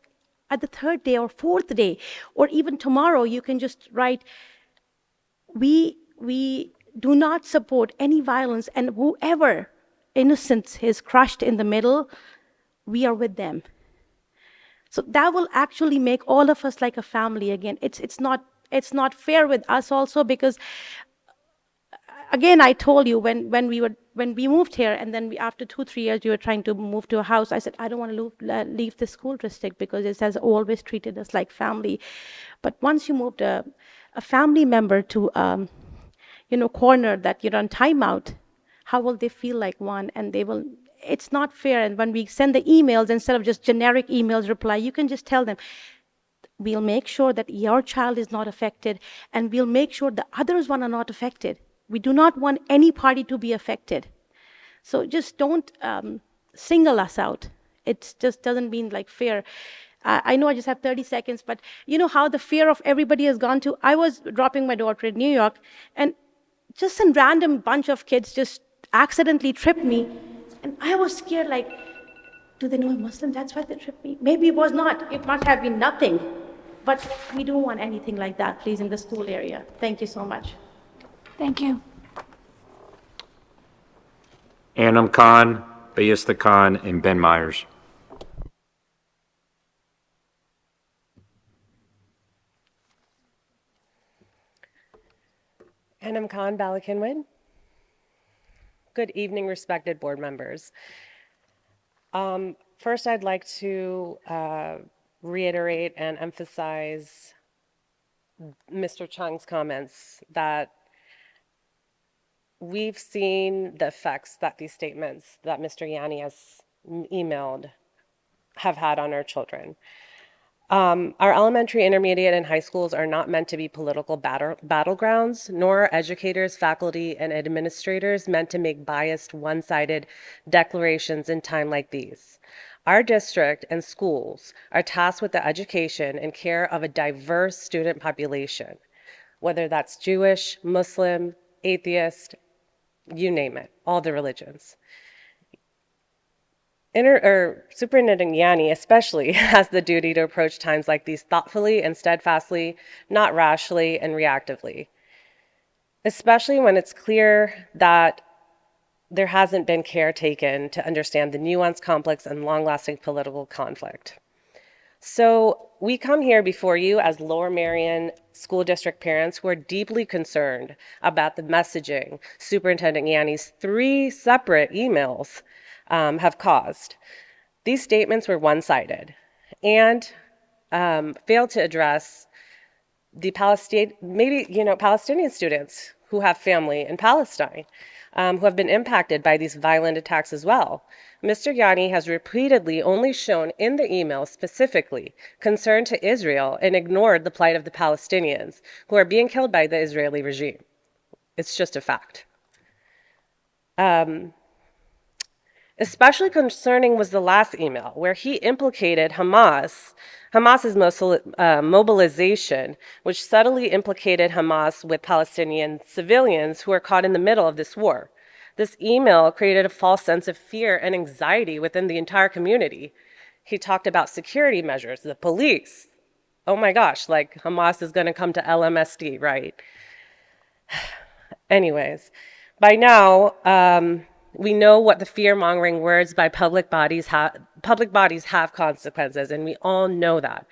at the third day or fourth day, or even tomorrow, you can just write, we do not support any violence, and whoever innocence is crushed in the middle, we are with them. So that will actually make all of us like a family again. It's not fair with us also, because again, I told you when we moved here, and then after 2-3 years we were trying to move to a house, I said I don't want to leave the school district because it has always treated us like family. But once you moved a family member to corner that you're on timeout, how will they feel like one? And they will. It's not fair. And when we send the emails, instead of just generic emails reply, you can just tell them, we'll make sure that your child is not affected, and we'll make sure the others one are not affected. We do not want any party to be affected. So just don't single us out. It just doesn't mean like fair. I know I just have 30 seconds, but you know how the fear of everybody has gone to. I was dropping my daughter in New York, and just some random bunch of kids just accidentally tripped me. And I was scared, like, do they know I'm Muslim? That's why they tripped me. Maybe it was not. It must have been nothing. But we don't want anything like that, please, in the school area. Thank you so much. Thank you. Anam Khan, Bayista Khan, and Ben Myers. Anam Khan, Balakinwin. Good evening, respected board members. First, I'd like to reiterate and emphasize Mr. Chung's comments that we've seen the effects that these statements that Mr. Yanni has emailed have had on our children. Our elementary, intermediate, and high schools are not meant to be political battlegrounds, nor are educators, faculty, and administrators meant to make biased, one-sided declarations in time like these. Our district and schools are tasked with the education and care of a diverse student population, whether that's Jewish, Muslim, atheist, you name it, all the religions. Superintendent Yanni especially has the duty to approach times like these thoughtfully and steadfastly, not rashly and reactively, especially when it's clear that there hasn't been care taken to understand the nuanced, complex, and long-lasting political conflict. So we come here before you as Lower Merion School District parents who are deeply concerned about the messaging Superintendent Yanni's 3 separate emails have caused. These statements were one-sided and failed to address the Palestinian students who have family in Palestine, who have been impacted by these violent attacks as well. Mr. Yanni has repeatedly only shown in the email specifically concern to Israel and ignored the plight of the Palestinians who are being killed by the Israeli regime. It's just a fact. Especially concerning was the last email where he implicated Hamas's mobilization, which subtly implicated Hamas with Palestinian civilians who are caught in the middle of this war. This email created a false sense of fear and anxiety within the entire community. He talked about security measures, the police. Oh my gosh, like Hamas is going to come to Lmsb, right? Anyways, by now, we know what the fear-mongering words by public bodies have consequences, and we all know that.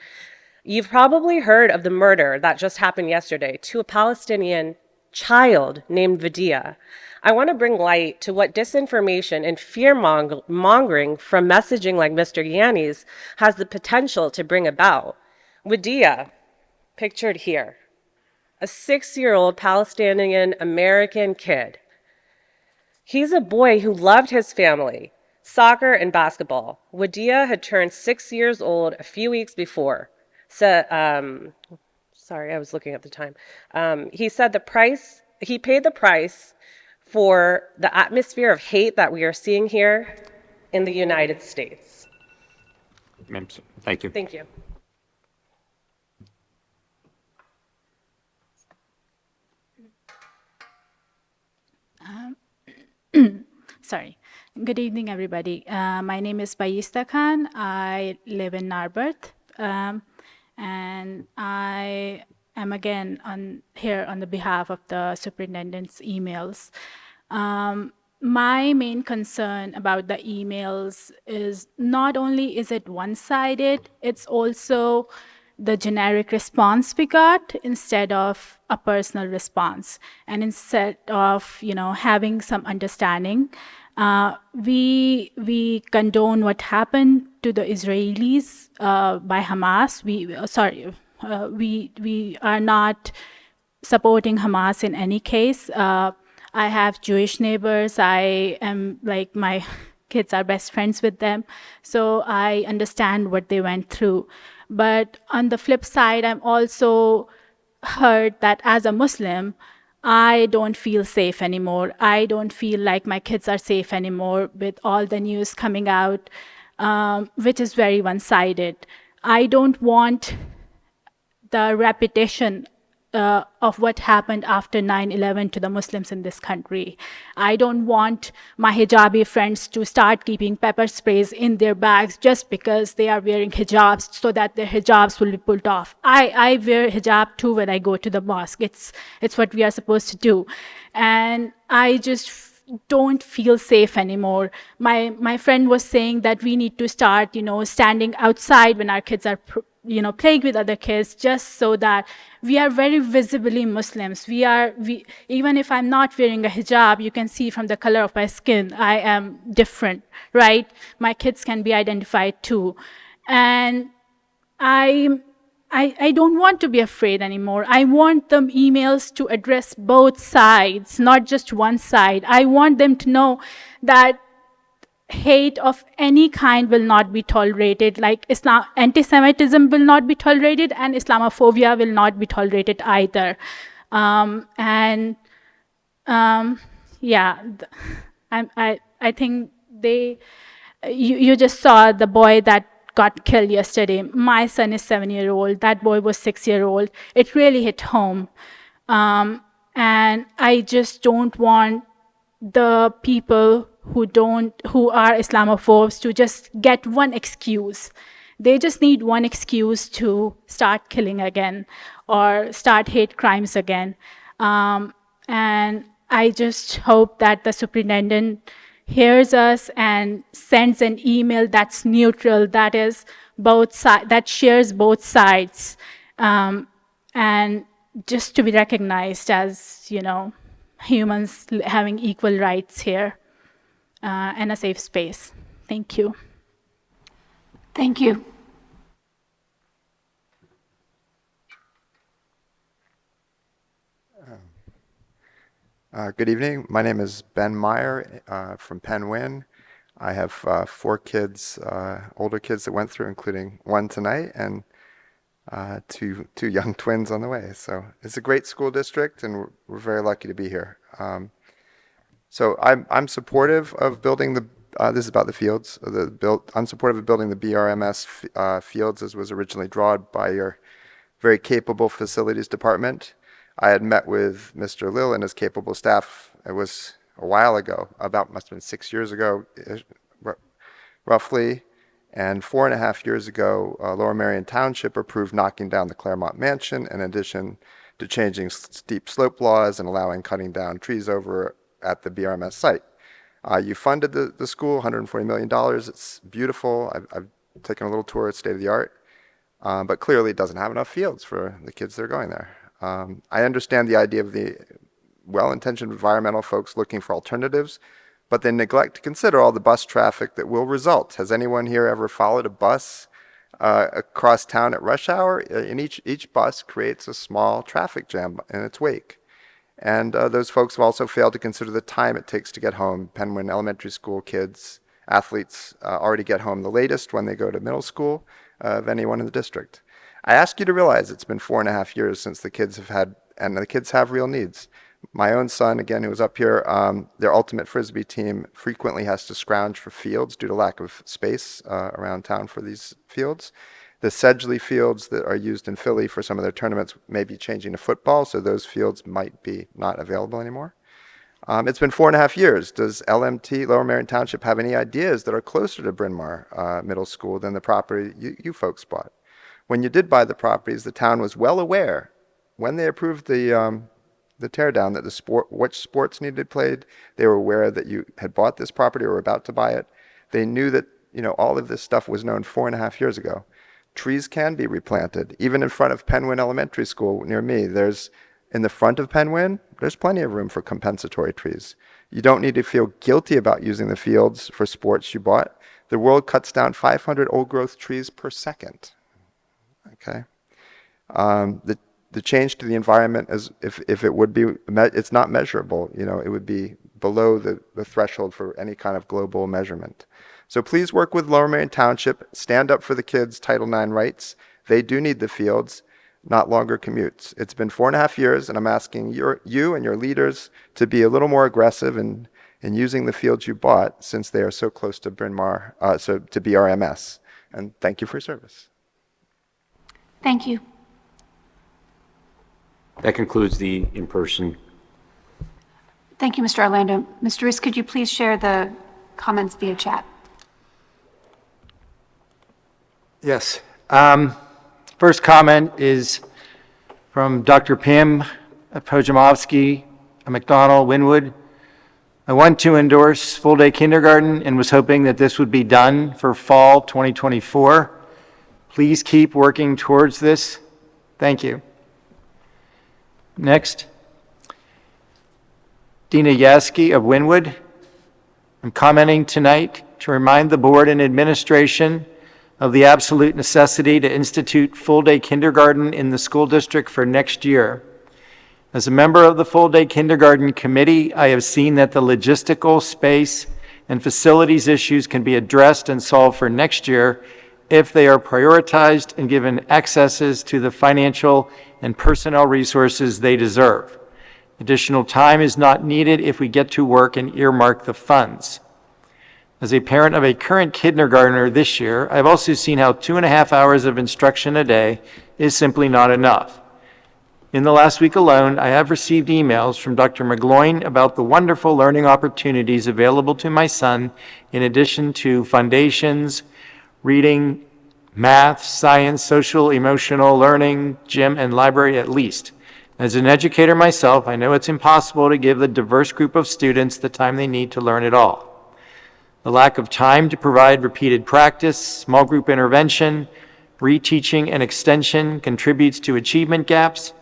You've probably heard of the murder that just happened yesterday to a Palestinian child named Vadia. I want to bring light to what disinformation and fear-mongering from messaging like Mr. Yanni's has the potential to bring about. Vadia, pictured here, a 6-year-old Palestinian American kid. He's a boy who loved his family, soccer and basketball. Wadia had turned 6 years old a few weeks before. So, sorry, I was looking at the time. He paid the price for the atmosphere of hate that we are seeing here in the United States. Ma'am, thank you. Thank you. Sorry. Good evening, everybody. My name is Bayista Khan. I live in Narberth, and I am again here on the behalf of the superintendent's emails. My main concern about the emails is not only is it one-sided, it's also the generic response we got instead of a personal response. And instead of, having some understanding, we condone what happened to the Israelis by Hamas. We are not supporting Hamas in any case. I have Jewish neighbors. My kids are best friends with them. So I understand what they went through. But on the flip side, I'm also heard that as a Muslim, I don't feel safe anymore. I don't feel like my kids are safe anymore with all the news coming out, which is very one-sided. I don't want the repetition of what happened after 9/11 to the Muslims in this country. I don't want my hijabi friends to start keeping pepper sprays in their bags just because they are wearing hijabs so that their hijabs will be pulled off. I wear hijab too when I go to the mosque. It's what we are supposed to do. And I just don't feel safe anymore. My friend was saying that we need to start, standing outside when our kids are playing with other kids, just so that we are very visibly Muslims. Even if I'm not wearing a hijab, you can see from the color of my skin, I am different, right? My kids can be identified too. And I don't want to be afraid anymore. I want the emails to address both sides, not just one side. I want them to know that hate of any kind will not be tolerated, like anti-Semitism will not be tolerated, and Islamophobia will not be tolerated either. I think you just saw the boy that got killed yesterday. My son is 7-year-old. That boy was 6-year-old. It really hit home. And I just don't want the people who are Islamophobes to just get one excuse. They just need one excuse to start killing again or start hate crimes again. And I just hope that the superintendent hears us and sends an email that's neutral, that is that shares both sides, and just to be recognized as, humans having equal rights here and a safe space. Thank you. Thank you. Good evening. My name is Ben Meyer from Penn Win. I have 4 kids, older kids that went through, including one tonight, and two young twins on the way. So it's a great school district, and we're very lucky to be here. So I'm supportive of building this is about the fields. I'm supportive of building the BRMS fields as was originally drawn by your very capable facilities department. I had met with Mr. Lill and his capable staff. It was a while ago, must have been 6 years ago, roughly. And 4.5 years ago, Lower Merion Township approved knocking down the Claremont Mansion in addition to changing steep slope laws and allowing cutting down trees over at the BRMS site. You funded the school, $140 million. It's beautiful. I've taken a little tour. It's state of the art. but clearly doesn't have enough fields for the kids that are going there. I understand the idea of the well-intentioned environmental folks looking for alternatives, but they neglect to consider all the bus traffic that will result. Has anyone here ever followed a bus across town at rush hour? And each bus creates a small traffic jam in its wake. And those folks have also failed to consider the time it takes to get home. Penguin Elementary School kids, athletes already get home the latest when they go to middle school of anyone in the district. I ask you to realize it's been 4.5 years since the kids have had, and the kids have real needs. My own son, again, who was up here, their ultimate Frisbee team frequently has to scrounge for fields due to lack of space around town for these fields. The Sedgley fields that are used in Philly for some of their tournaments may be changing to football, so those fields might be not available anymore. It's been 4.5 years. Does LMT, Lower Merion Township, have any ideas that are closer to Bryn Mawr Middle School than the property you folks bought? When you did buy the properties, the town was well aware, when they approved the tear down, that which sports needed to be played. They were aware that you had bought this property or were about to buy it. They knew that, all of this stuff was known 4.5 years ago. Trees can be replanted. Even in front of Penguin Elementary School near me, in the front of Penguin, there's plenty of room for compensatory trees. You don't need to feel guilty about using the fields for sports you bought. The world cuts down 500 old-growth trees per second. Okay? The change to the environment, if it would be, it's not measurable. It would be below the threshold for any kind of global measurement. So please work with Lower Merion Township. Stand up for the kids' Title IX rights. They do need the fields, not longer commutes. It's been 4.5 years, and I'm asking you and your leaders to be a little more aggressive in using the fields you bought, since they are so close to Bryn Mawr, to BRMS. And thank you for your service. Thank you. That concludes the in-person. Thank you, Mr. Orlando. Mr. Riss, could you please share the comments via chat? Yes. First comment is from Dr. Pam Pojamovsky, McDonald, Wynwood. I want to endorse full-day kindergarten and was hoping that this would be done for fall 2024. Please keep working towards this. Thank you. Next, Dina Yaski of Wynwood. I'm commenting tonight to remind the board and administration of the absolute necessity to institute full-day kindergarten in the school district for next year. As a member of the full-day kindergarten committee, I have seen that the logistical, space, and facilities issues can be addressed and solved for next year if they are prioritized and given accesses to the financial and personnel resources they deserve. Additional time is not needed if we get to work and earmark the funds. As a parent of a current kindergartner this year, I've also seen how 2.5 hours of instruction a day is simply not enough. In the last week alone, I have received emails from Dr. McGloin about the wonderful learning opportunities available to my son, in addition to foundations, reading, math, science, social, emotional learning, gym, and library at least. As an educator myself, I know it's impossible to give the diverse group of students the time they need to learn it all. The lack of time to provide repeated practice, small group intervention, reteaching, and extension contributes to achievement gaps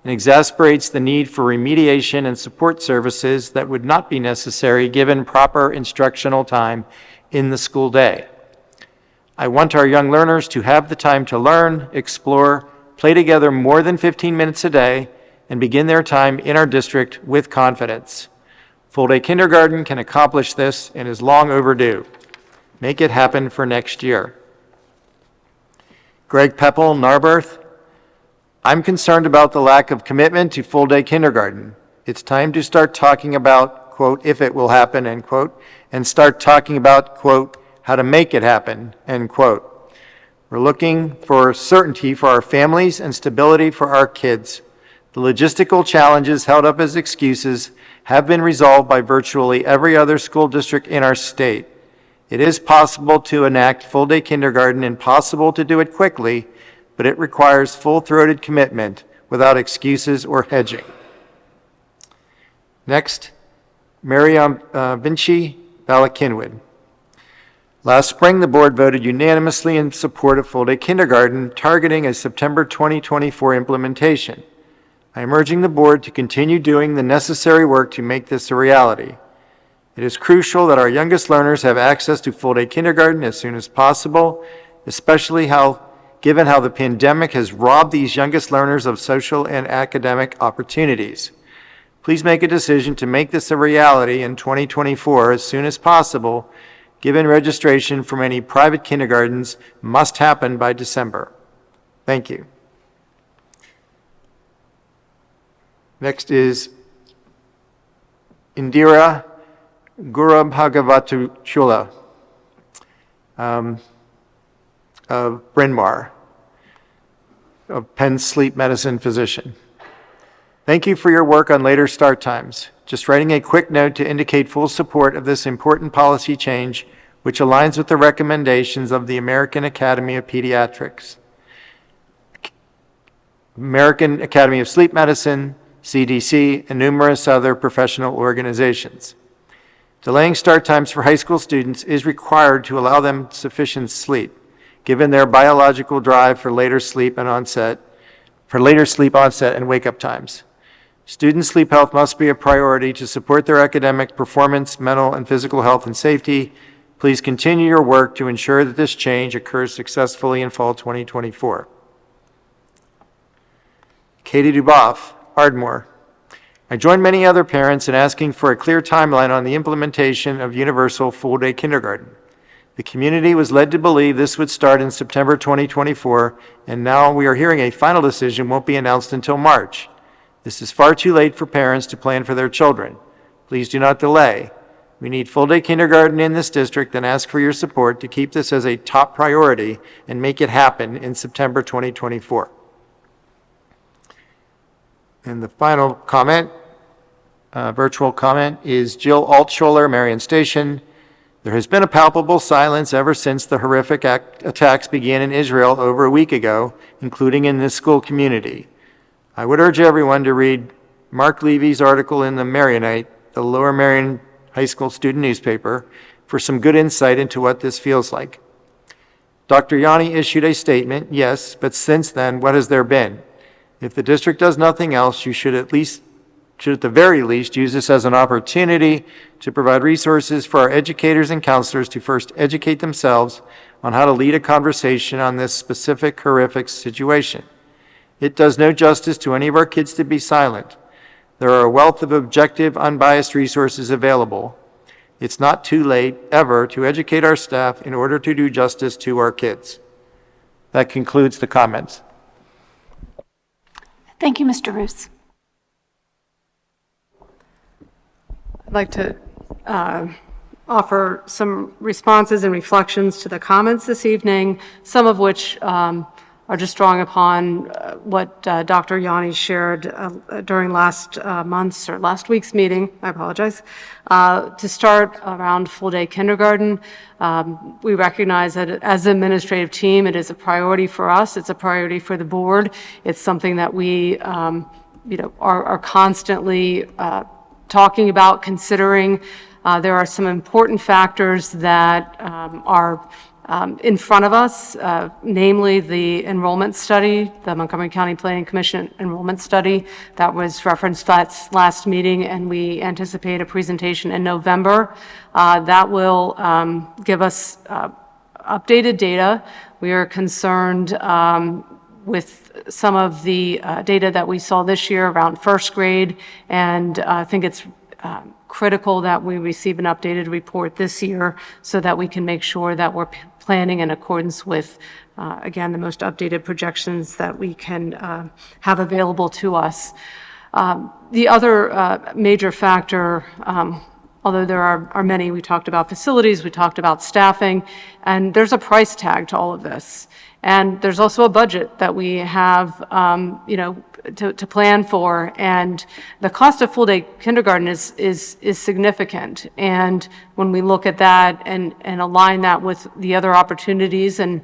and exacerbates the need for remediation and support services that would not be necessary given proper instructional time in the school day. I want our young learners to have the time to learn, explore, play together more than 15 minutes a day, and begin their time in our district with confidence. Full-day kindergarten can accomplish this and is long overdue. Make it happen for next year. Greg Peppel, Narberth. I'm concerned about the lack of commitment to full-day kindergarten. It's time to start talking about, quote, if it will happen, end quote, and start talking about, quote, how to make it happen, end quote. We're looking for certainty for our families and stability for our kids. The logistical challenges held up as excuses have been resolved by virtually every other school district in our state. It is possible to enact full-day kindergarten and possible to do it quickly, but it requires full-throated commitment without excuses or hedging. Next, Miriam Vinci, Balakinwood. Last spring, the board voted unanimously in support of full-day kindergarten, targeting a September 2024 implementation. I am urging the board to continue doing the necessary work to make this a reality. It is crucial that our youngest learners have access to full-day kindergarten as soon as possible, especially given how the pandemic has robbed these youngest learners of social and academic opportunities. Please make a decision to make this a reality in 2024 as soon as possible, given registration for many private kindergartens must happen by December. Thank you. Next is Indira Gurabhagavatuchula of Bryn Mawr, of Penn Sleep Medicine physician. Thank you for your work on later start times. Just writing a quick note to indicate full support of this important policy change, which aligns with the recommendations of the American Academy of Pediatrics, American Academy of Sleep Medicine, CDC, and numerous other professional organizations. Delaying start times for high school students is required to allow them sufficient sleep, given their biological drive for later sleep onset and wake-up times. Student sleep health must be a priority to support their academic performance, mental and physical health and safety. Please continue your work to ensure that this change occurs successfully in fall 2024. Katie Duboff, Ardmore. I join many other parents in asking for a clear timeline on the implementation of universal full-day kindergarten. The community was led to believe this would start in September 2024, and now we are hearing a final decision won't be announced until March. This is far too late for parents to plan for their children. Please do not delay. We need full-day kindergarten in this district and ask for your support to keep this as a top priority and make it happen in September 2024. And the final comment, virtual comment, is Jill Altschuler, Marion Station. There has been a palpable silence ever since the horrific attacks began in Israel over a week ago, including in this school community. I would urge everyone to read Mark Levy's article in the Marionite, the Lower Marion High School student newspaper, for some good insight into what this feels like. Dr. Yanni issued a statement, yes, but since then, what has there been? If the district does nothing else, you should at the very least use this as an opportunity to provide resources for our educators and counselors to first educate themselves on how to lead a conversation on this specific horrific situation. It does no justice to any of our kids to be silent. There are a wealth of objective, unbiased resources available. It's not too late, ever, to educate our staff in order to do justice to our kids. That concludes the comments. Thank you, Mr. Roos. I'd like to offer some responses and reflections to the comments this evening, some of which are just drawing upon what Dr. Yanni shared during last week's meeting. I apologize. To start around full-day kindergarten, we recognize that as an administrative team, it is a priority for us. It's a priority for the board. It's something that we, are constantly talking about, considering. There are some important factors that are in front of us, namely the enrollment study, the Montgomery County Planning Commission enrollment study that was referenced last meeting, and we anticipate a presentation in November. That will give us updated data. We are concerned with some of the data that we saw this year around first grade, and I think it's critical that we receive an updated report this year so that we can make sure that we're planning in accordance with, again, the most updated projections that we can have available to us. The other major factor, although there are many, we talked about facilities, we talked about staffing, and there's a price tag to all of this. And there's also a budget that we have, to plan for, and the cost of full-day kindergarten is significant. And when we look at that and align that with the other opportunities and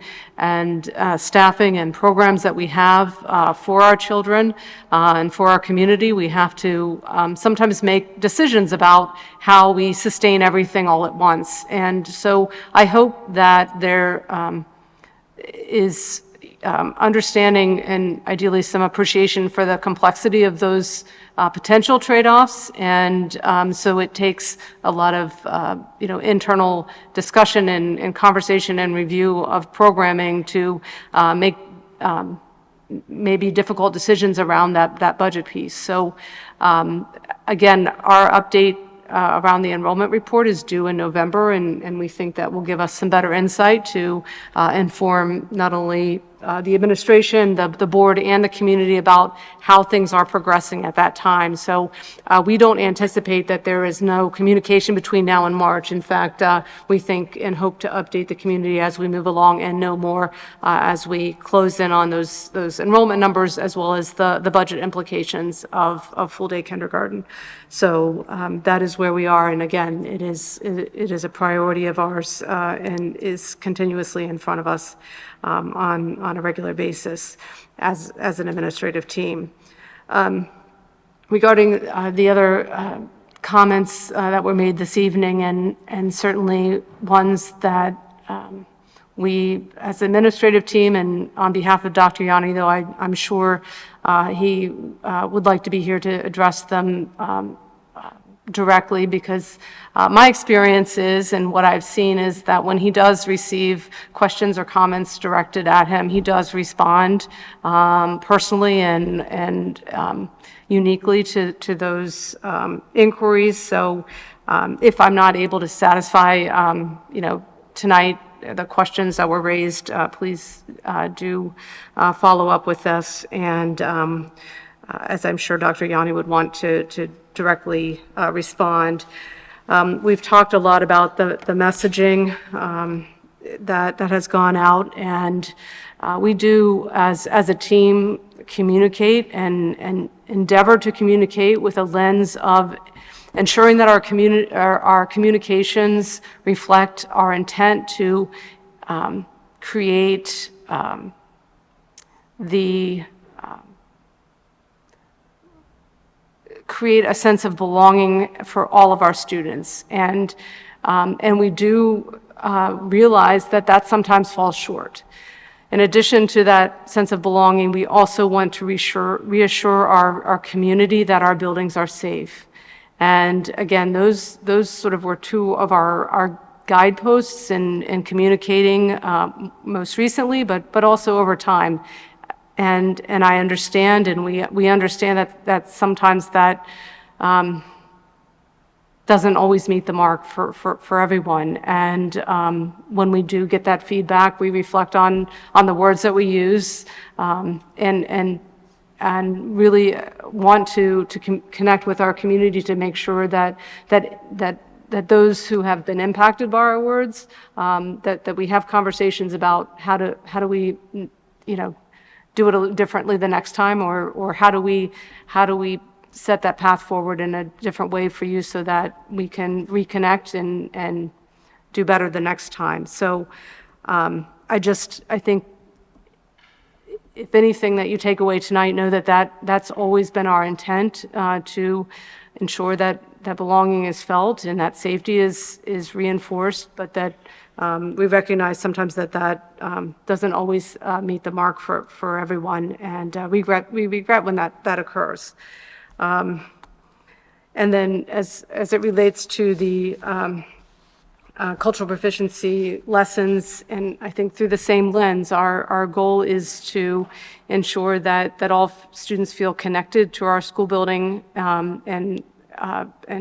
staffing and programs that we have for our children and for our community, we have to sometimes make decisions about how we sustain everything all at once. And so I hope that there is understanding and ideally some appreciation for the complexity of those potential trade-offs. And so it takes a lot of internal discussion and conversation and review of programming to make maybe difficult decisions around that budget piece. So again, our update around the enrollment report is due in November, and we think that will give us some better insight to inform not only the administration, the board, and the community about how things are progressing at that time. So we don't anticipate that there is no communication between now and March. In fact, we think and hope to update the community as we move along and know more as we close in on those enrollment numbers, as well as the budget implications of full-day kindergarten. So that is where we are, and again, it is a priority of ours and is continuously in front of us on a regular basis as an administrative team. Regarding the other comments that were made this evening, and certainly ones that we, as an administrative team, and on behalf of Dr. Yanni, though I'm sure he would like to be here to address them directly, because my experience is, and what I've seen is that when he does receive questions or comments directed at him, he does respond personally and uniquely to those inquiries. So if I'm not able to satisfy, tonight, the questions that were raised, please do follow up with us. And as I'm sure Dr. Yanni would want to directly respond. We've talked a lot about the messaging that has gone out, and we do, as a team, communicate and endeavor to communicate with a lens of ensuring that our communications reflect our intent to create create a sense of belonging for all of our students. And we do realize that sometimes falls short. In addition to that sense of belonging, we also want to reassure our community that our buildings are safe. And again, those sort of were two of our guideposts in communicating most recently, but also over time. And I understand, and we understand that sometimes that doesn't always meet the mark for everyone. And when we do get that feedback, we reflect on the words that we use, and really want to connect with our community to make sure that those who have been impacted by our words, that we have conversations about how do we, do it differently the next time, or how do we set that path forward in a different way for you so that we can reconnect and do better the next time. So I think if anything that you take away tonight, know that's always been our intent, to ensure that belonging is felt and that safety is reinforced, but that we recognize sometimes that doesn't always meet the mark for everyone, and we regret when that occurs. And then as it relates to the cultural proficiency lessons, and I think through the same lens, our goal is to ensure that all students feel connected to our school building, and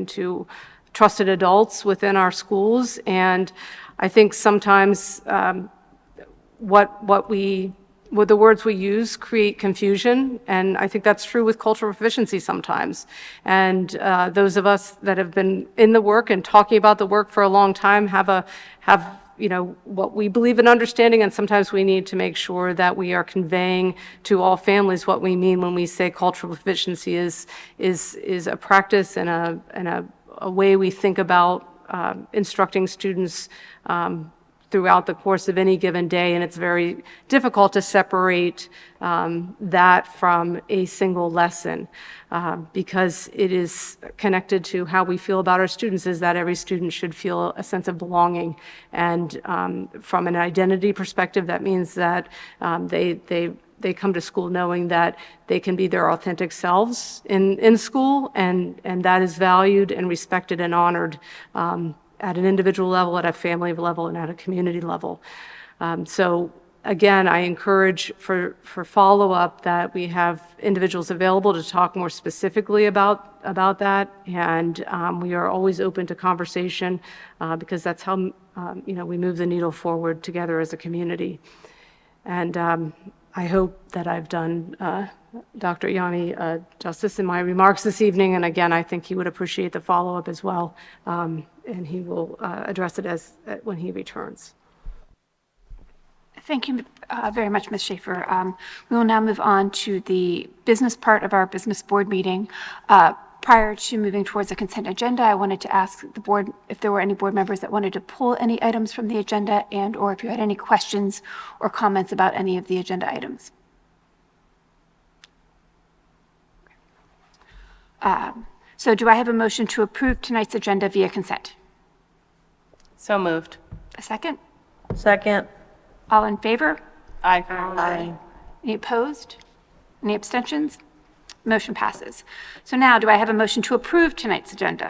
to trusted adults within our schools. And I think sometimes what the words we use create confusion, and I think that's true with cultural proficiency sometimes. And those of us that have been in the work and talking about the work for a long time have what we believe in understanding, and sometimes we need to make sure that we are conveying to all families what we mean when we say cultural proficiency is a practice and a way we think about instructing students throughout the course of any given day, and it's very difficult to separate that from a single lesson because it is connected to how we feel about our students, is that every student should feel a sense of belonging. And from an identity perspective, that means that they come to school knowing that they can be their authentic selves in school, and that is valued and respected and honored at an individual level, at a family level, and at a community level. So again, I encourage for follow-up that we have individuals available to talk more specifically about that, and we are always open to conversation because that's how we move the needle forward together as a community. And I hope that I've done Dr. Yanni justice in my remarks this evening, and again, I think he would appreciate the follow-up as well, and he will address it when he returns. Thank you very much, Ms. Schaefer. We will now move on to the business part of our business board meeting. Prior to moving towards the consent agenda, I wanted to ask the board if there were any board members that wanted to pull any items from the agenda, and or if you had any questions or comments about any of the agenda items. So do I have a motion to approve tonight's agenda via consent? So moved. A second? Second. All in favor? Aye. Aye. Any opposed? Any abstentions? Motion passes. So now, do I have a motion to approve tonight's agenda?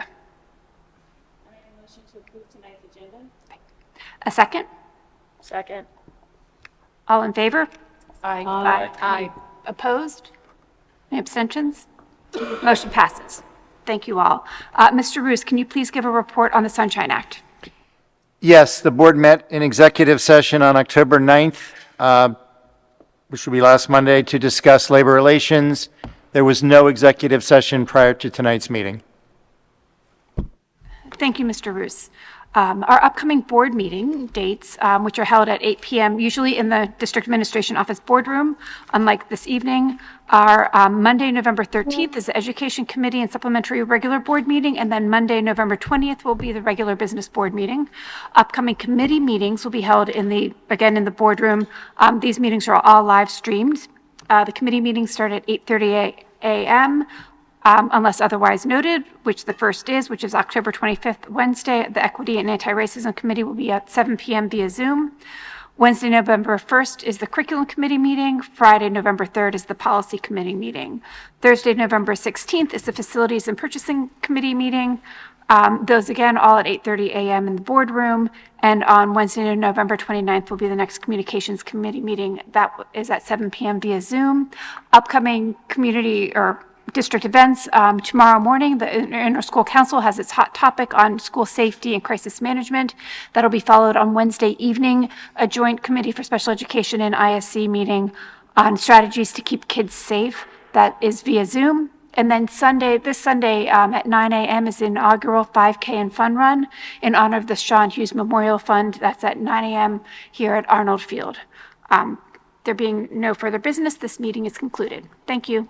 I have a motion to approve tonight's agenda. A second? Second. All in favor? Aye. Aye. Opposed? Any abstentions? Motion passes. Thank you all. Mr. Roos, can you please give a report on the Sunshine Act? Yes, the board met in executive session on October 9th, which will be last Monday, to discuss labor relations. There was no executive session prior to tonight's meeting. Thank you, Mr. Roos. Our upcoming board meeting dates, which are held at 8 p.m., usually in the District Administration Office boardroom, unlike this evening, are Monday, November 13th is the Education Committee and Supplementary Regular Board meeting, and then Monday, November 20th will be the regular Business Board meeting. Upcoming committee meetings will be held in the boardroom. These meetings are all live streamed. The committee meetings start at 8:30 a.m., unless otherwise noted, which the first is, which is October 25th, Wednesday. The Equity and Anti-Racism Committee will be at 7 p.m. via Zoom. Wednesday, November 1st is the Curriculum Committee meeting. Friday, November 3rd is the Policy Committee meeting. Thursday, November 16th is the Facilities and Purchasing Committee meeting. Those again, all at 8:30 a.m. in the boardroom. And on Wednesday, November 29th will be the next Communications Committee meeting. That is at 7 p.m. via Zoom. Upcoming community or district events. Tomorrow morning, the Inter-School Council has its hot topic on school safety and crisis management. That'll be followed on Wednesday evening, a joint committee for special education and ISC meeting on strategies to keep kids safe. That is via Zoom. And then this Sunday at 9 a.m. is the inaugural 5K and Fun Run in honor of the Sean Hughes Memorial Fund. That's at 9 a.m. here at Arnold Field. There being no further business, this meeting is concluded. Thank you.